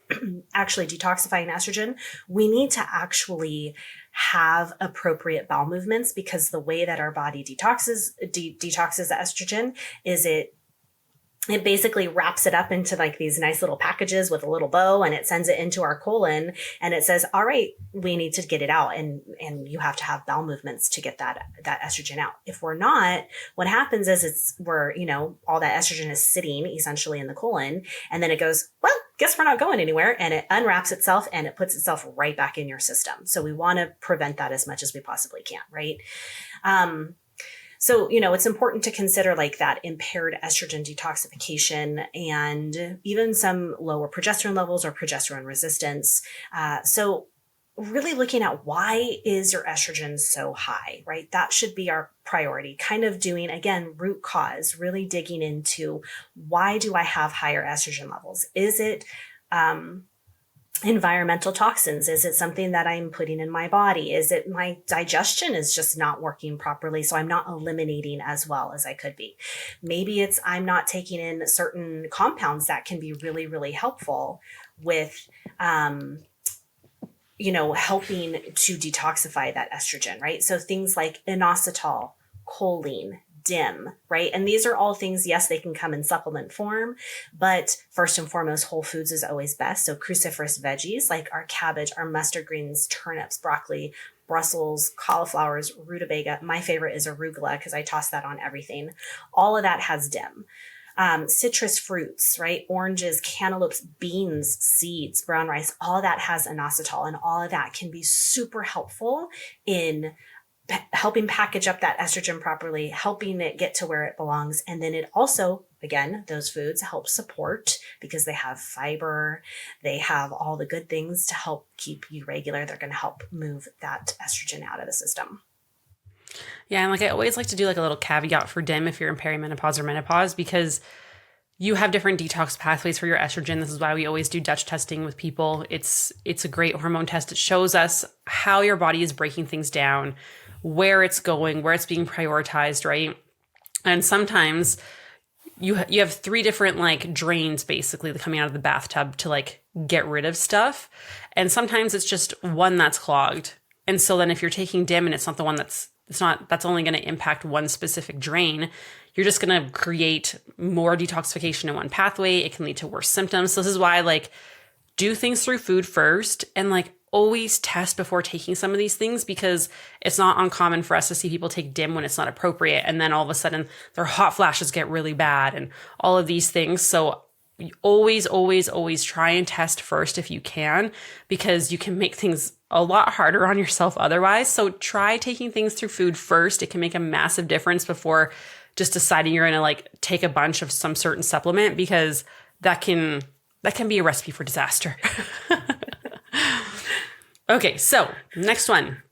actually detoxifying estrogen, we need to actually have appropriate bowel movements, because the way that our body detoxes estrogen is it basically wraps it up into like these nice little packages with a little bow, and it sends it into our colon, and it says, all right, we need to get it out. And you have to have bowel movements to get that estrogen out. If we're not, what happens is all that estrogen is sitting essentially in the colon, and then it goes, well, guess we're not going anywhere. And it unwraps itself and it puts itself right back in your system. So we want to prevent that as much as we possibly can. Right. So, it's important to consider like that impaired estrogen detoxification and even some lower progesterone levels or progesterone resistance. So really looking at why is your estrogen so high, right? That should be our priority. Kind of doing, again, root cause, really digging into why do I have higher estrogen levels? Is it environmental toxins? Is it something that I'm putting in my body? Is it my digestion is just not working properly, so I'm not eliminating as well as I could be? Maybe it's I'm not taking in certain compounds that can be really, really helpful with, helping to detoxify that estrogen, right? So things like inositol, choline, DIM, right? And these are all things, yes, they can come in supplement form, but first and foremost, whole foods is always best. So cruciferous veggies like our cabbage, our mustard greens, turnips, broccoli, Brussels, cauliflowers, rutabaga. My favorite is arugula because I toss that on everything. All of that has DIM. Citrus fruits, right? Oranges, cantaloupes, beans, seeds, brown rice, all of that has inositol, and all of that can be super helpful in helping package up that estrogen properly, helping it get to where it belongs. And then it also, again, those foods help support because they have fiber, they have all the good things to help keep you regular. They're going to help move that estrogen out of the system. Yeah, and I always like to do a little caveat for DIM if you're in perimenopause or menopause, because you have different detox pathways for your estrogen. This is why we always do Dutch testing with people. It's a great hormone test. It shows us how your body is breaking things down, where it's going, where it's being prioritized, right? And sometimes you have three different drains basically coming out of the bathtub to get rid of stuff. And sometimes it's just one that's clogged. And so then if you're taking DIM and it's not the one that's only going to impact one specific drain, you're just going to create more detoxification in one pathway. It can lead to worse symptoms. So this is why do things through food first, and always test before taking some of these things, because it's not uncommon for us to see people take DIM when it's not appropriate. And then all of a sudden their hot flashes get really bad and all of these things. So always, always, always try and test first if you can, because you can make things a lot harder on yourself otherwise. So try taking things through food first. It can make a massive difference before just deciding you're going to take a bunch of some certain supplement, because that can be a recipe for disaster. Okay, so next one,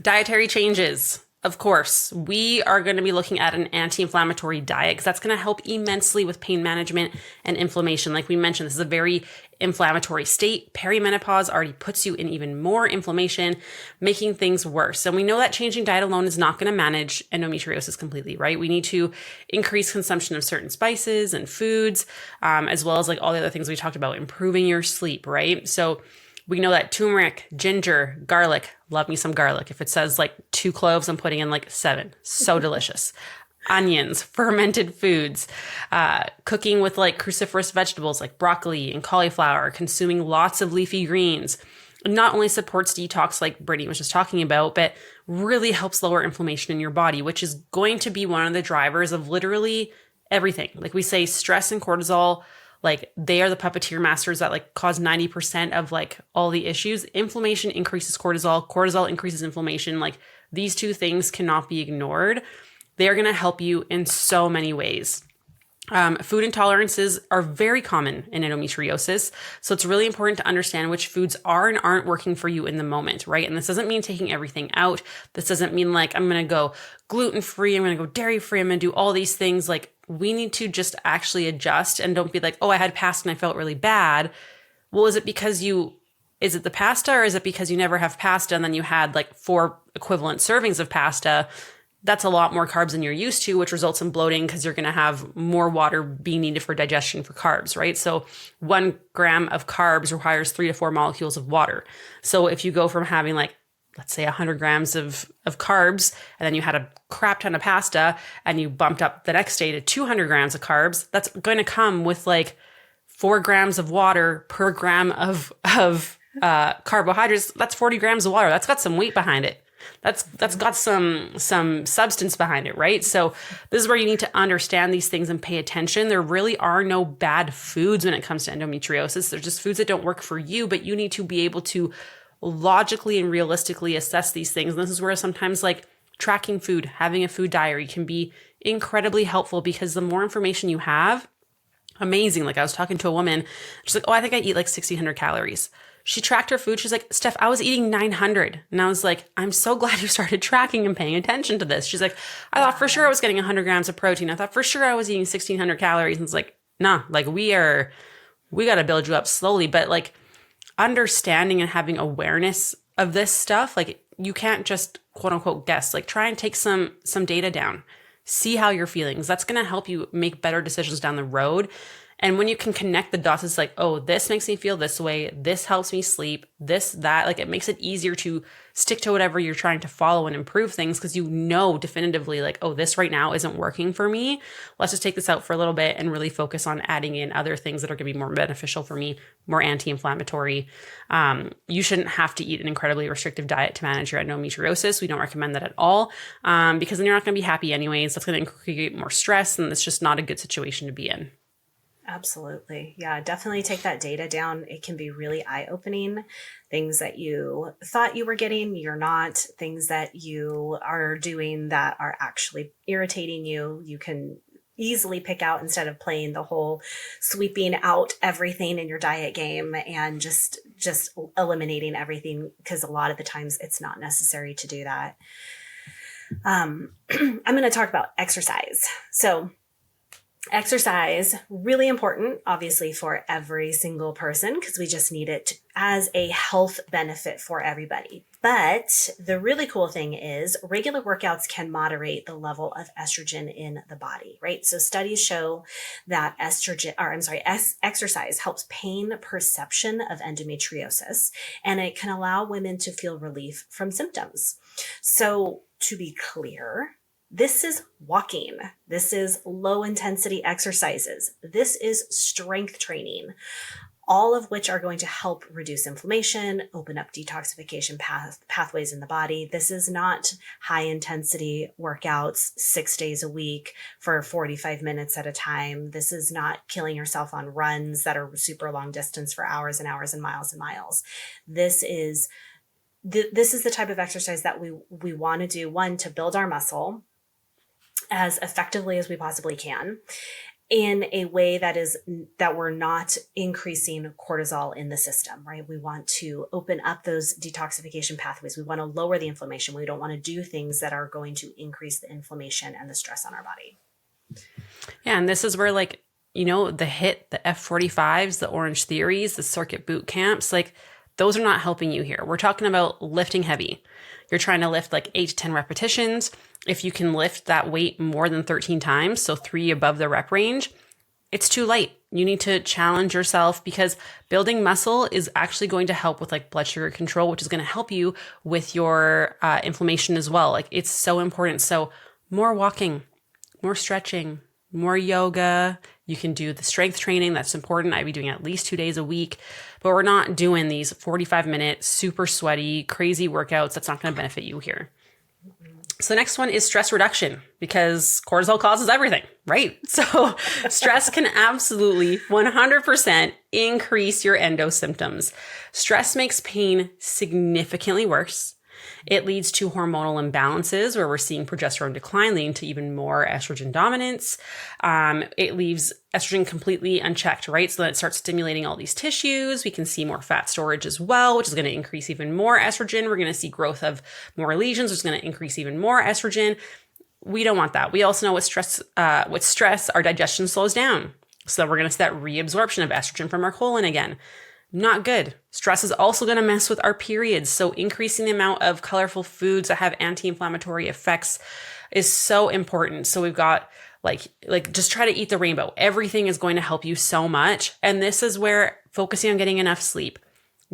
dietary changes. Of course, we are going to be looking at an anti-inflammatory diet because that's going to help immensely with pain management and inflammation. Like we mentioned, this is a very inflammatory state. Perimenopause already puts you in even more inflammation, making things worse. And we know that changing diet alone is not going to manage endometriosis completely, right? We need to increase consumption of certain spices and foods, as well as all the other things we talked about, improving your sleep, right? So we know that turmeric, ginger, garlic, love me some garlic. If it says 2 cloves, I'm putting in 7. So delicious. Onions, fermented foods, cooking with cruciferous vegetables like broccoli and cauliflower, consuming lots of leafy greens. Not only supports detox like Brittany was just talking about, but really helps lower inflammation in your body, which is going to be one of the drivers of literally everything. Like we say stress and cortisol, like they are the puppeteer masters that like cause 90% of like all the issues. Inflammation increases cortisol, cortisol increases inflammation. Like these two things cannot be ignored. They are going to help you in so many ways. Food intolerances are very common in endometriosis. So it's really important to understand which foods are and aren't working for you in the moment, right? And this doesn't mean taking everything out. This doesn't mean like, I'm going to go gluten-free, I'm going to go dairy-free, I'm going to do all these things. Like we need to just actually adjust and don't be like, oh, I had pasta and I felt really bad. Well, is it the pasta or is it because you never have pasta and then you had like 4 equivalent servings of pasta? That's a lot more carbs than you're used to, which results in bloating because you're going to have more water being needed for digestion for carbs, right? So 1 gram of carbs requires 3 to 4 molecules of water. So if you go from having like, let's say 100 grams of carbs, and then you had a crap ton of pasta and you bumped up the next day to 200 grams of carbs, that's going to come with like 4 grams of water per gram of carbohydrates. That's 40 grams of water. That's got some weight behind it. That's got some substance behind it, right? So this is where you need to understand these things and pay attention. There really are no bad foods when it comes to endometriosis. There's just foods that don't work for you, but you need to be able to logically and realistically assess these things. And this is where sometimes like tracking food, having a food diary can be incredibly helpful because the more information you have, amazing. Like I was talking to a woman, she's like, oh, I think I eat like 1,600 calories. She tracked her food. She's like, Steph, I was eating 900. And I was like, I'm so glad you started tracking and paying attention to this. She's like, I thought for sure I was getting 100 grams of protein. I thought for sure I was eating 1,600 calories. And it's like, nah, like we got to build you up slowly. But like understanding and having awareness of this stuff, like you can't just quote unquote guess, like try and take some data down, see how you're feeling. That's going to help you make better decisions down the road. And when you can connect the dots, it's like, oh, this makes me feel this way. This helps me sleep. This, that, like it makes it easier to stick to whatever you're trying to follow and improve things because you know definitively like, oh, this right now isn't working for me. Let's just take this out for a little bit and really focus on adding in other things that are going to be more beneficial for me, more anti-inflammatory. You shouldn't have to eat an incredibly restrictive diet to manage your endometriosis. We don't recommend that at all because then you're not going to be happy anyways. That's going to create more stress and it's just not a good situation to be in. Absolutely. Yeah, definitely take that data down. It can be really eye-opening. Things that you thought you were getting, you're not. Things that you are doing that are actually irritating you, you can easily pick out instead of playing the whole sweeping out everything in your diet game and just eliminating everything because a lot of the times it's not necessary to do that. I'm going to talk about exercise. So exercise, really important, obviously, for every single person because we just need it as a health benefit for everybody. But the really cool thing is regular workouts can moderate the level of estrogen in the body, right? So studies show that exercise helps pain perception of endometriosis, and it can allow women to feel relief from symptoms. So to be clear, this is walking. This is low intensity exercises. This is strength training, all of which are going to help reduce inflammation, open up detoxification pathways in the body. This is not high intensity workouts 6 days a week for 45 minutes at a time. This is not killing yourself on runs that are super long distance for hours and hours and miles and miles. This is the type of exercise that we want to do, one, to build our muscle as effectively as we possibly can in a way that we're not increasing cortisol in the system, right? We want to open up those detoxification pathways. We want to lower the inflammation. We don't want to do things that are going to increase the inflammation and the stress on our body. Yeah. And this is where the F45s, the Orange Theories, the circuit boot camps, those are not helping you here. We're talking about lifting heavy. You're trying to lift 8 to 10 repetitions. If you can lift that weight more than 13 times, so 3 above the rep range, it's too light. You need to challenge yourself because building muscle is actually going to help with blood sugar control, which is going to help you with your inflammation as well. It's so important. So more walking, more stretching, more yoga. You can do the strength training. That's important. I'd be doing at least 2 days a week, but we're not doing these 45-minute, super sweaty, crazy workouts. That's not going to benefit you here. So the next one is stress reduction, because cortisol causes everything, right? So stress can absolutely 100% increase your endo symptoms. Stress makes pain significantly worse. It leads to hormonal imbalances where we're seeing progesterone decline, leading to even more estrogen dominance. It leaves estrogen completely unchecked, right? So then it starts stimulating all these tissues. We can see more fat storage as well, which is going to increase even more estrogen. We're going to see growth of more lesions, which is going to increase even more estrogen. We don't want that. We also know with stress, our digestion slows down. So then we're going to see that reabsorption of estrogen from our colon again. Not good. Stress is also going to mess with our periods. So increasing the amount of colorful foods that have anti-inflammatory effects is so important. So we've got like just try to eat the rainbow. Everything is going to help you so much. And this is where focusing on getting enough sleep,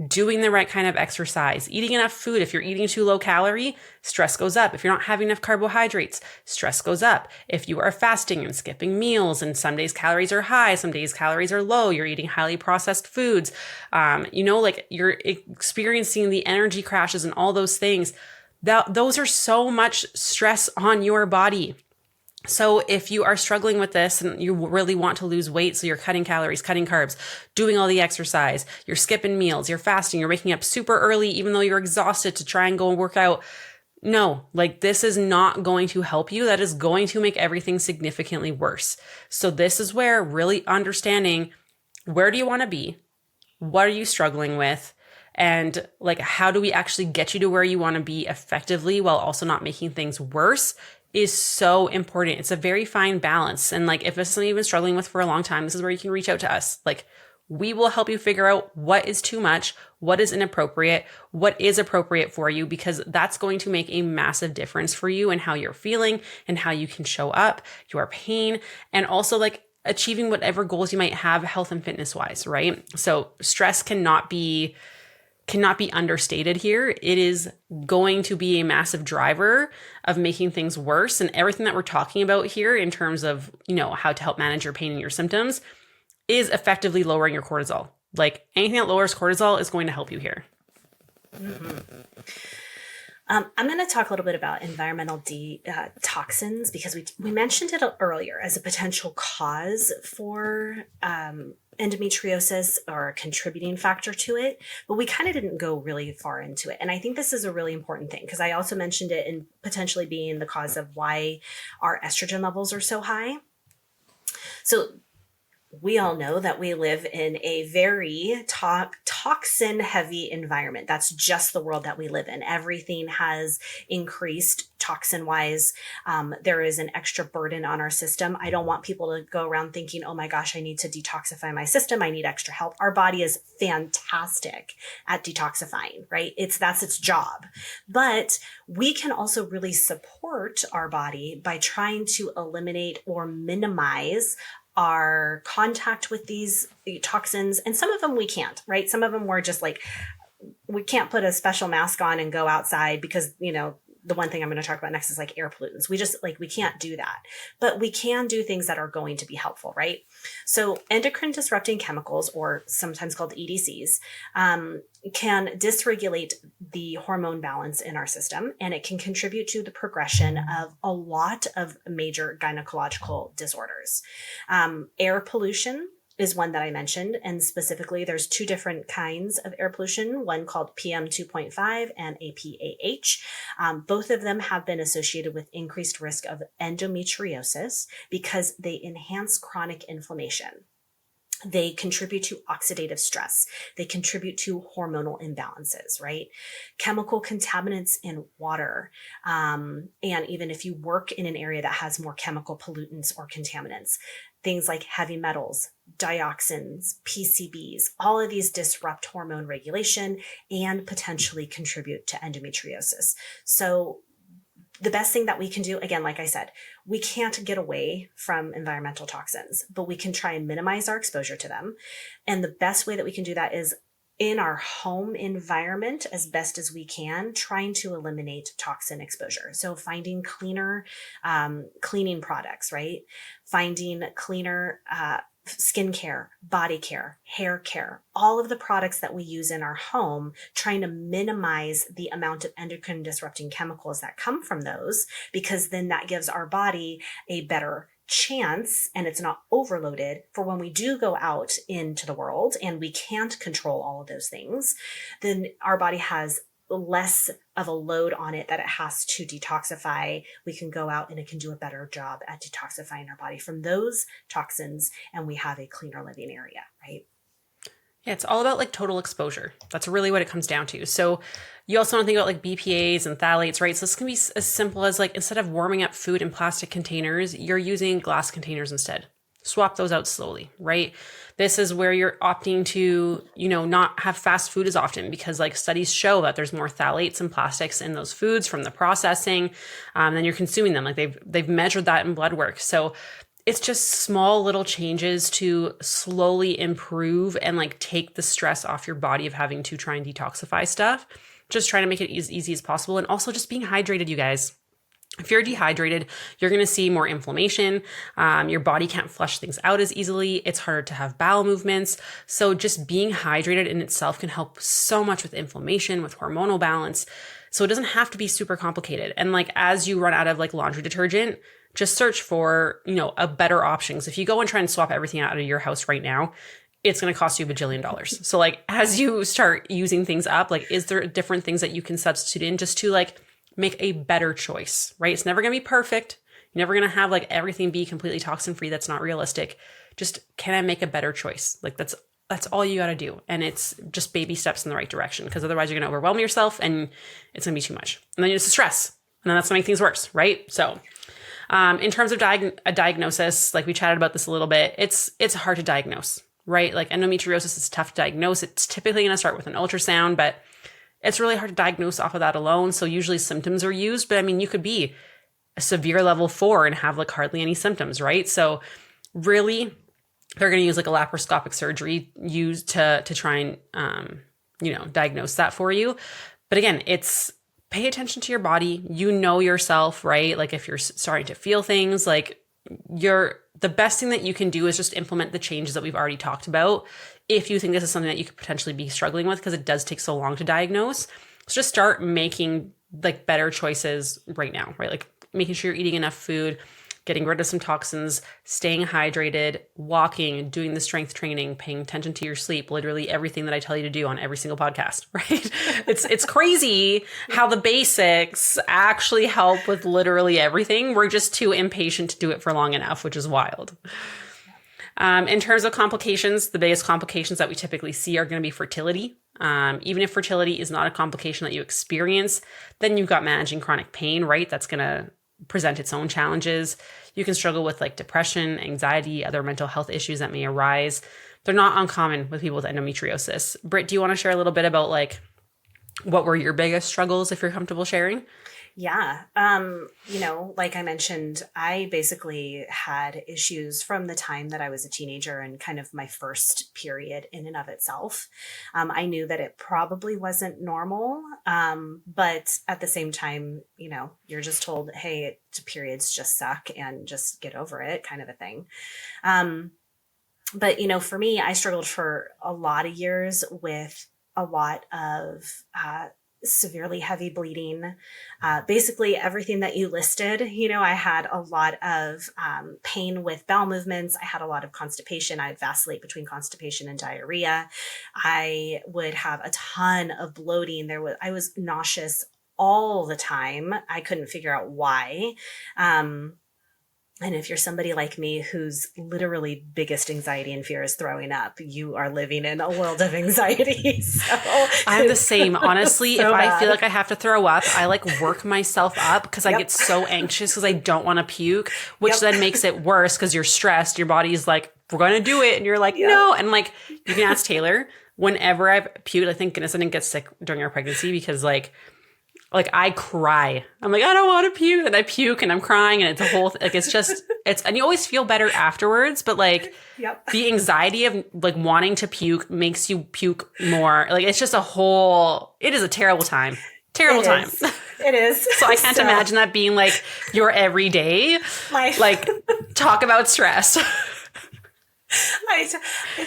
doing the right kind of exercise, eating enough food. If you're eating too low calorie, stress goes up. If you're not having enough carbohydrates, stress goes up. If you are fasting and skipping meals, and some days calories are high, some days calories are low, you're eating highly processed foods, you're experiencing the energy crashes and all those things, those are so much stress on your body. So if you are struggling with this and you really want to lose weight, so you're cutting calories, cutting carbs, doing all the exercise, you're skipping meals, you're fasting, you're waking up super early, even though you're exhausted to try and go and work out. No, this is not going to help you. That is going to make everything significantly worse. So this is where really understanding, where do you want to be? What are you struggling with? And how do we actually get you to where you want to be effectively while also not making things worse is so important. It's a very fine balance. And if it's something you've been struggling with for a long time, this is where you can reach out to us. We will help you figure out what is too much, what is inappropriate, what is appropriate for you, because that's going to make a massive difference for you and how you're feeling and how you can show up, your pain, and also achieving whatever goals you might have health and fitness wise, right? So stress cannot be understated here. It is going to be a massive driver of making things worse. And everything that we're talking about here in terms of, how to help manage your pain and your symptoms is effectively lowering your cortisol. Anything that lowers cortisol is going to help you here. Mm-hmm. I'm going to talk a little bit about environmental toxins, because we mentioned it earlier as a potential cause for endometriosis or a contributing factor to it, but we kind of didn't go really far into it. And I think this is a really important thing, because I also mentioned it in potentially being the cause of why our estrogen levels are so high. So we all know that we live in a very toxin heavy environment. That's just the world that we live in. Everything has increased toxin wise. There is an extra burden on our system. I don't want people to go around thinking, oh my gosh, I need to detoxify my system. I need extra help. Our body is fantastic at detoxifying, right? That's its job. But we can also really support our body by trying to eliminate or minimize our contact with these toxins. And some of them we can't, right? Some of them we're just we can't put a special mask on and go outside, because, the one thing I'm going to talk about next is air pollutants. We just we can't do that, but we can do things that are going to be helpful, right? So endocrine disrupting chemicals, or sometimes called EDCs, can dysregulate the hormone balance in our system, and it can contribute to the progression of a lot of major gynecological disorders. Air pollution is one that I mentioned. And specifically, there's two different kinds of air pollution, one called PM 2.5 and APAH. Both of them have been associated with increased risk of endometriosis because they enhance chronic inflammation. They contribute to oxidative stress. They contribute to hormonal imbalances, right? Chemical contaminants in water. And even if you work in an area that has more chemical pollutants or contaminants, things like heavy metals, dioxins, PCBs, all of these disrupt hormone regulation and potentially contribute to endometriosis. So the best thing that we can do, again, like I said, we can't get away from environmental toxins, but we can try and minimize our exposure to them. And the best way that we can do that is in our home environment as best as we can, trying to eliminate toxin exposure. So finding cleaner cleaning products, right? Finding cleaner skincare, body care, hair care, all of the products that we use in our home, trying to minimize the amount of endocrine disrupting chemicals that come from those, because then that gives our body a better chance and it's not overloaded for when we do go out into the world and we can't control all of those things, then our body has less of a load on it that it has to detoxify. We can go out and it can do a better job at detoxifying our body from those toxins, and we have a cleaner living area, right? Yeah, it's all about like total exposure. That's really what it comes down to. So you also want to think about like BPAs and phthalates, right? So this can be as simple as like, instead of warming up food in plastic containers, you're using glass containers instead. Swap those out slowly, right? This is where you're opting to, not have fast food as often, because like studies show that there's more phthalates and plastics in those foods from the processing than you're consuming them. Like they've measured that in blood work. So it's just small little changes to slowly improve and like take the stress off your body of having to try and detoxify stuff. Just trying to make it as easy as possible. And also just being hydrated, you guys. If you're dehydrated, you're going to see more inflammation. Your body can't flush things out as easily. It's harder to have bowel movements. So just being hydrated in itself can help so much with inflammation, with hormonal balance. So it doesn't have to be super complicated. And like, as you run out of like laundry detergent, just search for, a better option. So if you go and try and swap everything out of your house right now, it's going to cost you $1 bajillion. So like, as you start using things up, like, is there different things that you can substitute in just to like make a better choice, right? It's never going to be perfect. You're never going to have like everything be completely toxin free. That's not realistic. Just, can I make a better choice? Like that's all you got to do. And it's just baby steps in the right direction, because otherwise you're going to overwhelm yourself and it's going to be too much. And then it's stress. And then that's going to make things worse, right? So in terms of a diagnosis, like we chatted about this a little bit, it's hard to diagnose, right? Like endometriosis is tough to diagnose. It's typically going to start with an ultrasound, but it's really hard to diagnose off of that alone. So usually symptoms are used, but I mean, you could be a severe level 4 and have like hardly any symptoms, right? So really, they're going to use like a laparoscopic surgery used to try and, diagnose that for you. But again, it's pay attention to your body. You know yourself, right? Like if you're starting to feel things, like the best thing that you can do is just implement the changes that we've already talked about. If you think this is something that you could potentially be struggling with, because it does take so long to diagnose. So just start making like better choices right now, right? Like making sure you're eating enough food, getting rid of some toxins, staying hydrated, walking, doing the strength training, paying attention to your sleep, literally everything that I tell you to do on every single podcast, right? It's crazy how the basics actually help with literally everything. We're just too impatient to do it for long enough, which is wild. In terms of complications, the biggest complications that we typically see are going to be fertility. Even if fertility is not a complication that you experience, then you've got managing chronic pain, right? That's going to present its own challenges. You can struggle with like depression, anxiety, other mental health issues that may arise. They're not uncommon with people with endometriosis. Britt, do you want to share a little bit about like what were your biggest struggles, if you're comfortable sharing? Yeah. Like I mentioned, I basically had issues from the time that I was a teenager and kind of my first period in and of itself. I knew that it probably wasn't normal. But at the same time, you're just told, hey, periods just suck and just get over it, kind of a thing. But for me, I struggled for a lot of years with a lot of, severely heavy bleeding, basically everything that you listed. I had a lot of pain with bowel movements. I had a lot of constipation. I'd vacillate between constipation and diarrhea. I would have a ton of bloating. I was nauseous all the time. I couldn't figure out why. And if you're somebody like me whose literally biggest anxiety and fear is throwing up, you are living in a world of anxiety. So I'm the same. Honestly, so if bad. I feel like I have to throw up, I like work myself up because I get so anxious because I don't want to puke, which then makes it worse because you're stressed. Your body's like, we're going to do it. And you're like, no. And like, you can ask Taylor, whenever I've puked, I think goodness I didn't get sick during our pregnancy because like I cry. I'm like, I don't want to puke. And I puke and I'm crying. And it's a whole, and you always feel better afterwards. But like the anxiety of like wanting to puke makes you puke more. Like it's just it is a terrible time. Terrible time. It is. So I can't imagine that being like your everyday life. Like talk about stress. I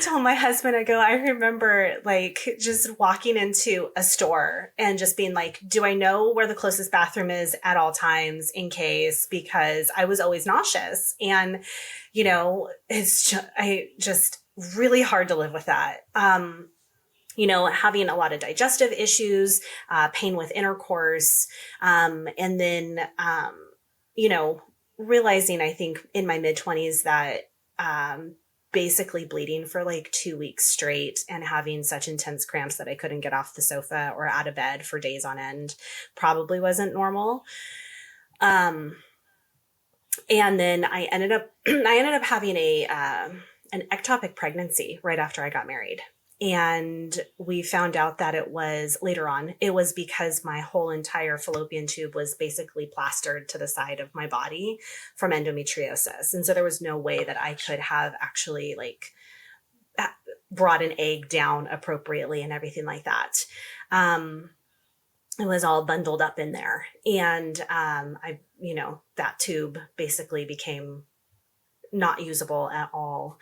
told my husband, I remember like just walking into a store and just being like, do I know where the closest bathroom is at all times in case, because I was always nauseous. And, I just really hard to live with that. Having a lot of digestive issues, pain with intercourse, and then, realizing, I think in my mid-20s that, basically bleeding for like 2 weeks straight and having such intense cramps that I couldn't get off the sofa or out of bed for days on end probably wasn't normal. And then I ended up having an ectopic pregnancy right after I got married. And we found out that it was because my whole entire fallopian tube was basically plastered to the side of my body from endometriosis. And so there was no way that I could have actually like brought an egg down appropriately and everything like that. It was all bundled up in there. And that tube basically became not usable at all.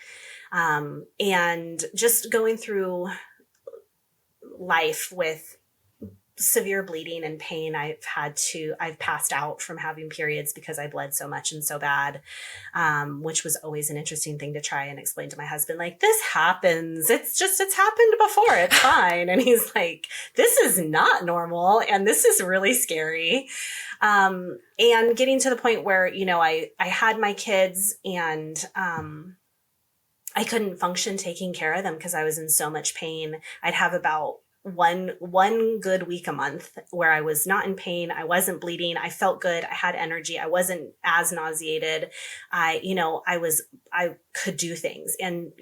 And just going through life with severe bleeding and pain. I've passed out from having periods because I bled so much and so bad, which was always an interesting thing to try and explain to my husband. Like, this happens. It's happened before. It's fine. And he's like, this is not normal. And this is really scary. And getting to the point where, I had my kids and, I couldn't function taking care of them because I was in so much pain. I'd have about one good week a month where I was not in pain. I wasn't bleeding. I felt good. I had energy. I wasn't as nauseated. I could do things, and,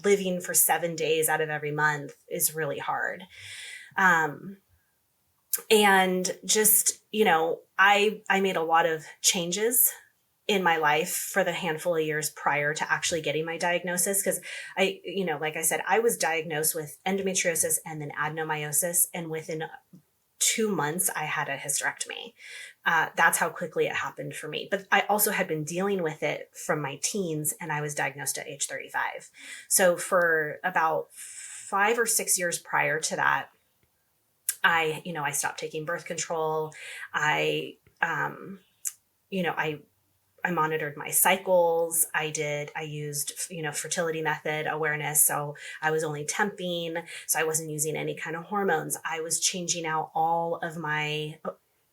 living for 7 days out of every month is really hard. And just, I made a lot of changes in my life for the handful of years prior to actually getting my diagnosis. Cause like I said, I was diagnosed with endometriosis and then adenomyosis. And within 2 months, I had a hysterectomy. That's how quickly it happened for me. But I also had been dealing with it from my teens, and I was diagnosed at age 35. So for about 5 or 6 years prior to that, I stopped taking birth control. I monitored my cycles. I used, fertility method awareness. So I was only temping. So I wasn't using any kind of hormones. I was changing out all of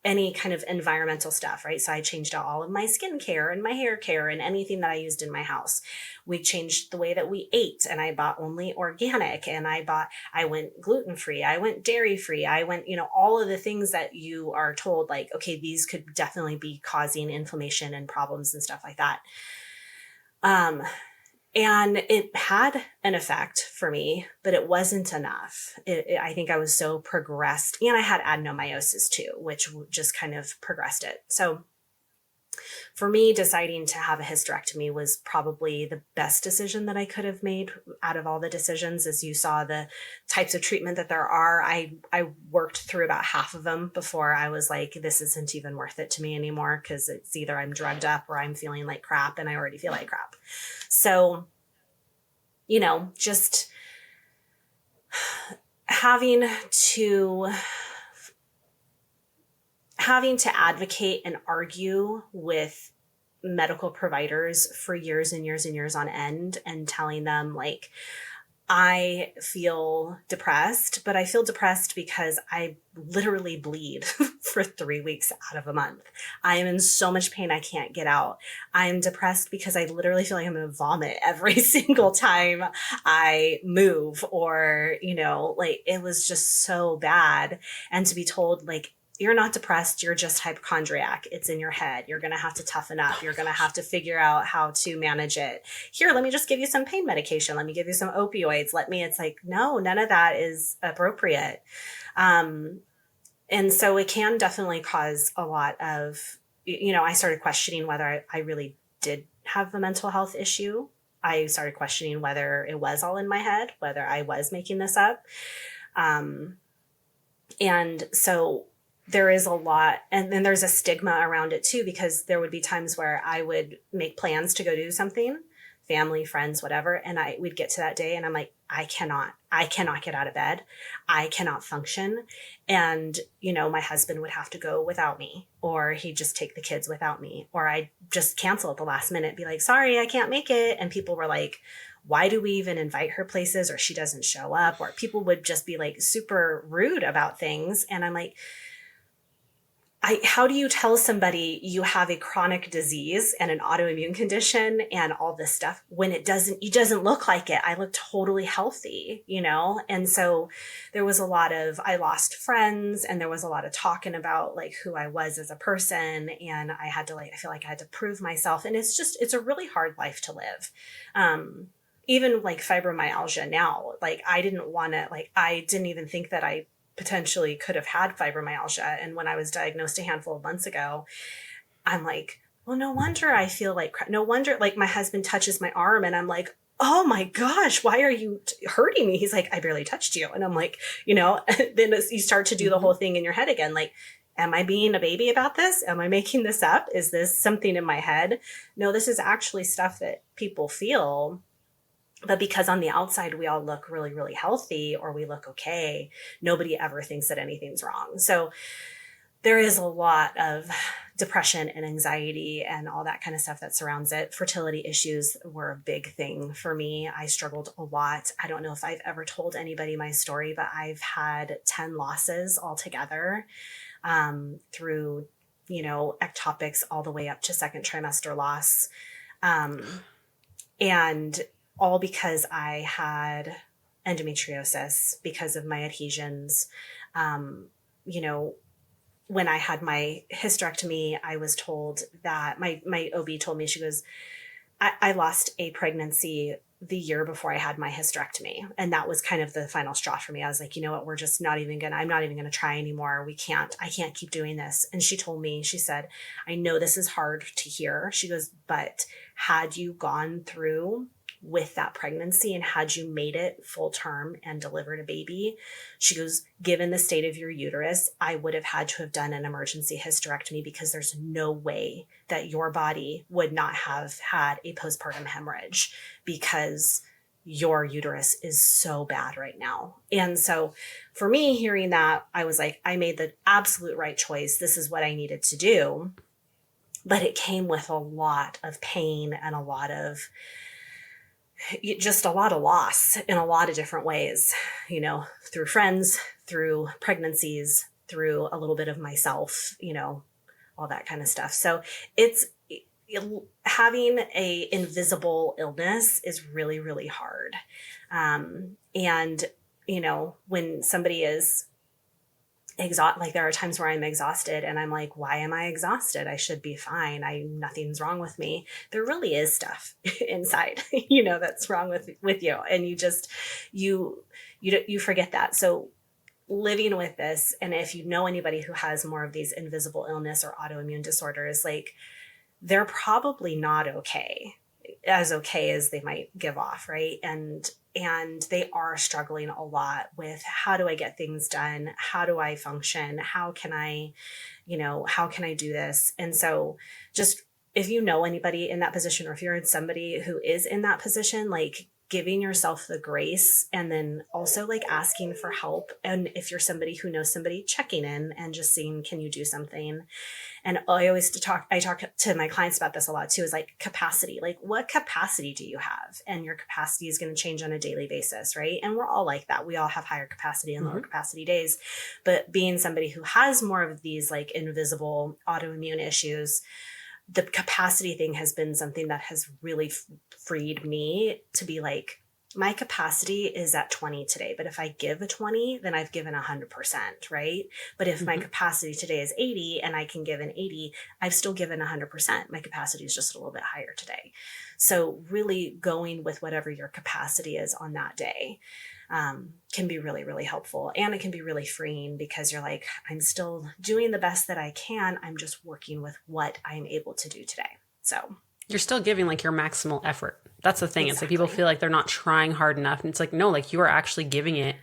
any kind of environmental stuff, right? So I changed out all of my skincare and my hair care and anything that I used in my house. We changed the way that we ate, and I bought only organic, and I went gluten-free. I went dairy-free. I went, all of the things that you are told, like, okay, these could definitely be causing inflammation and problems and stuff like that. And it had an effect for me, but it wasn't enough. I think I was so progressed, and I had adenomyosis too, which just kind of progressed it. So for me, deciding to have a hysterectomy was probably the best decision that I could have made out of all the decisions. As you saw, the types of treatment that there are, I worked through about half of them before I was like, this isn't even worth it to me anymore, because it's either I'm drugged up or I'm feeling like crap, and I already feel like crap. So, just having to advocate and argue with medical providers for years and years and years on end, and telling them, like, I feel depressed, but I feel depressed because I literally bleed for 3 weeks out of a month. I am in so much pain I can't get out. I'm depressed because I literally feel like I'm going to vomit every single time I move, or, it was just so bad. And to be told, like, you're not depressed, you're just hypochondriac. It's in your head. You're going to have to toughen up. You're going to have to figure out how to manage it. Here, let me just give you some pain medication. Let me give you some opioids. It's like, no, none of that is appropriate. And so it can definitely cause a lot of, I started questioning whether I really did have a mental health issue. I started questioning whether it was all in my head, whether I was making this up. And so there is a lot, and then there's a stigma around it too, because there would be times where I would make plans to go do something, family, friends, whatever. And we'd get to that day and I'm like, I cannot get out of bed. I cannot function. And, my husband would have to go without me, or he'd just take the kids without me, or I'd just cancel at the last minute, be like, sorry, I can't make it. And people were like, why do we even invite her places? Or she doesn't show up, or people would just be like super rude about things. And I'm like, how do you tell somebody you have a chronic disease and an autoimmune condition and all this stuff when it doesn't look like it? I look totally healthy, And so there was I lost friends, and there was a lot of talking about like who I was as a person. And I feel like I had to prove myself. And it's a really hard life to live. Even like fibromyalgia now, like I didn't even think that I potentially could have had fibromyalgia. And when I was diagnosed a handful of months ago, I'm like, well, no wonder I feel like, no wonder, like my husband touches my arm and I'm like, oh my gosh, why are you hurting me? He's like, I barely touched you. And I'm like, then you start to do the whole thing in your head again. Like, am I being a baby about this? Am I making this up? Is this something in my head? No, this is actually stuff that people feel. But because on the outside, we all look really, really healthy, or we look okay, nobody ever thinks that anything's wrong. So there is a lot of depression and anxiety and all that kind of stuff that surrounds it. Fertility issues were a big thing for me. I struggled a lot. I don't know if I've ever told anybody my story, but I've had 10 losses altogether through, ectopics all the way up to second trimester loss. And all because I had endometriosis because of my adhesions. When I had my hysterectomy, I was told that my OB told me, she goes, I lost a pregnancy the year before I had my hysterectomy. And that was kind of the final straw for me. I was like, you know what, I'm not even going to try anymore. I can't keep doing this. And she told me, she said, I know this is hard to hear. She goes, but had you gone through with that pregnancy and had you made it full term and delivered a baby, she goes, given the state of your uterus, I would have had to have done an emergency hysterectomy because there's no way that your body would not have had a postpartum hemorrhage because your uterus is so bad right now. And so for me, hearing that, I was like, I made the absolute right choice. This is what I needed to do. But it came with a lot of pain and a lot of loss in a lot of different ways, through friends, through pregnancies, through a little bit of myself, all that kind of stuff. So having a invisible illness is really, really hard. And, when somebody is exhausted, like there are times where I'm exhausted and I'm like, why am I exhausted? I should be fine. Nothing's wrong with me. There really is stuff inside, that's wrong with you. And you forget that. So living with this, and if you know anybody who has more of these invisible illness or autoimmune disorders, like they're probably not okay as they might give off. Right. And they are struggling a lot with, how do I get things done? How do I function? How can I do this? And so just, if you know anybody in that position, or if you're in somebody who is in that position, like giving yourself the grace, and then also like asking for help. And if you're somebody who knows somebody, checking in and just seeing, can you do something? And I talk to my clients about this a lot too, is like capacity, like what capacity do you have? And your capacity is going to change on a daily basis. Right. And we're all like that. We all have higher capacity and lower capacity days, but being somebody who has more of these like invisible autoimmune issues, the capacity thing has been something that has really freed me to be like, my capacity is at 20 today, but if I give a 20, then I've given 100%, right? But if my capacity today is 80 and I can give an 80, I've still given 100%. My capacity is just a little bit higher today. So really going with whatever your capacity is on that day can be really, really helpful. And it can be really freeing because you're like, I'm still doing the best that I can. I'm just working with what I'm able to do today. So you're still giving like your maximal effort. That's the thing. Exactly. It's like people feel like they're not trying hard enough. And it's like, no, like you are actually giving it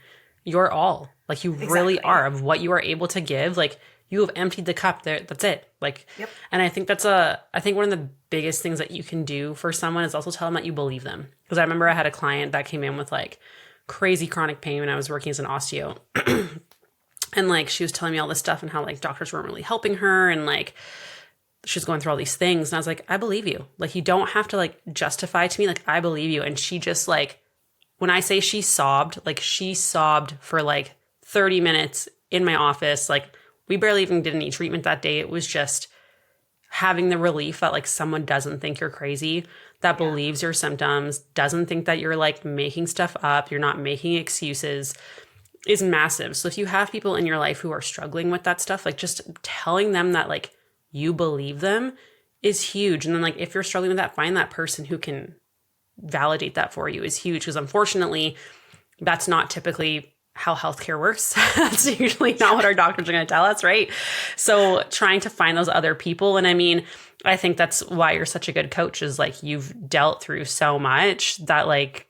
your all. Like you really are, of what you are able to give. Like you have emptied the cup there. That's it. Like, Yep. and I think I think one of the biggest things that you can do for someone is also tell them that you believe them. Because I remember I had a client that came in with like crazy chronic pain when I was working as an osteo. And like, she was telling me all this stuff and how like doctors weren't really helping her. And like, she's going through all these things. And I was like, I believe you. Like, you don't have to like justify to me. Like, I believe you. And she just like, when I say she sobbed, like she sobbed for like 30 minutes in my office. Like, we barely even did any treatment that day. It was just having the relief that like someone doesn't think you're crazy, that believes your symptoms, doesn't think that you're like making stuff up, you're not making excuses, is massive. So if you have people in your life who are struggling with that stuff, like just telling them that like you believe them is huge. And then like if you're struggling with that, find that person who can validate that for you is huge. Because unfortunately, that's not typically how healthcare works. That's usually not what our doctors are going to tell us, right? So trying to find those other people. And I mean, I think that's why you're such a good coach, is like you've dealt through so much that like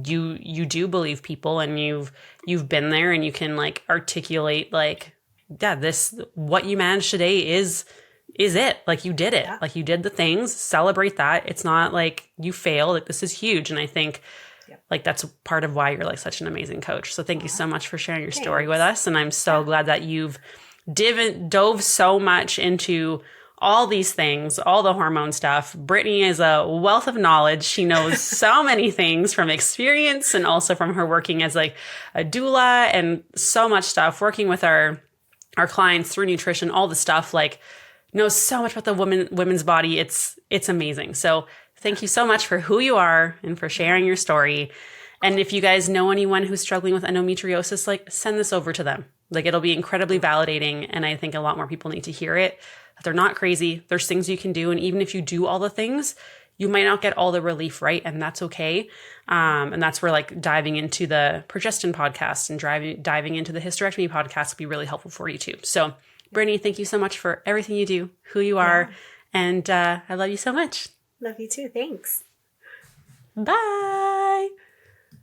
you do believe people, and you've been there, and you can like articulate like, yeah, this, what you managed today is it. Like you did it. Yeah. Like you did the things, celebrate that. It's not like you failed. Like this is huge. And I think like that's part of why you're like such an amazing coach. So thank you so much for sharing your story with us. And I'm so glad that you've dove so much into all these things, all the hormone stuff. Brittany is a wealth of knowledge. She knows so many things from experience, and also from her working as like a doula and so much stuff, working with our clients through nutrition, all the stuff, like knows so much about the women's body. It's amazing. So thank you so much for who you are and for sharing your story. And if you guys know anyone who's struggling with endometriosis, like send this over to them. Like it'll be incredibly validating. And I think a lot more people need to hear it. That they're not crazy. There's things you can do. And even if you do all the things, you might not get all the relief, right? And that's okay. And that's where like diving into the progestin podcast and diving into the hysterectomy podcast will be really helpful for you too. So Brittany, thank you so much for everything you do, who you are. And I love you so much. Love you too. Thanks. Bye.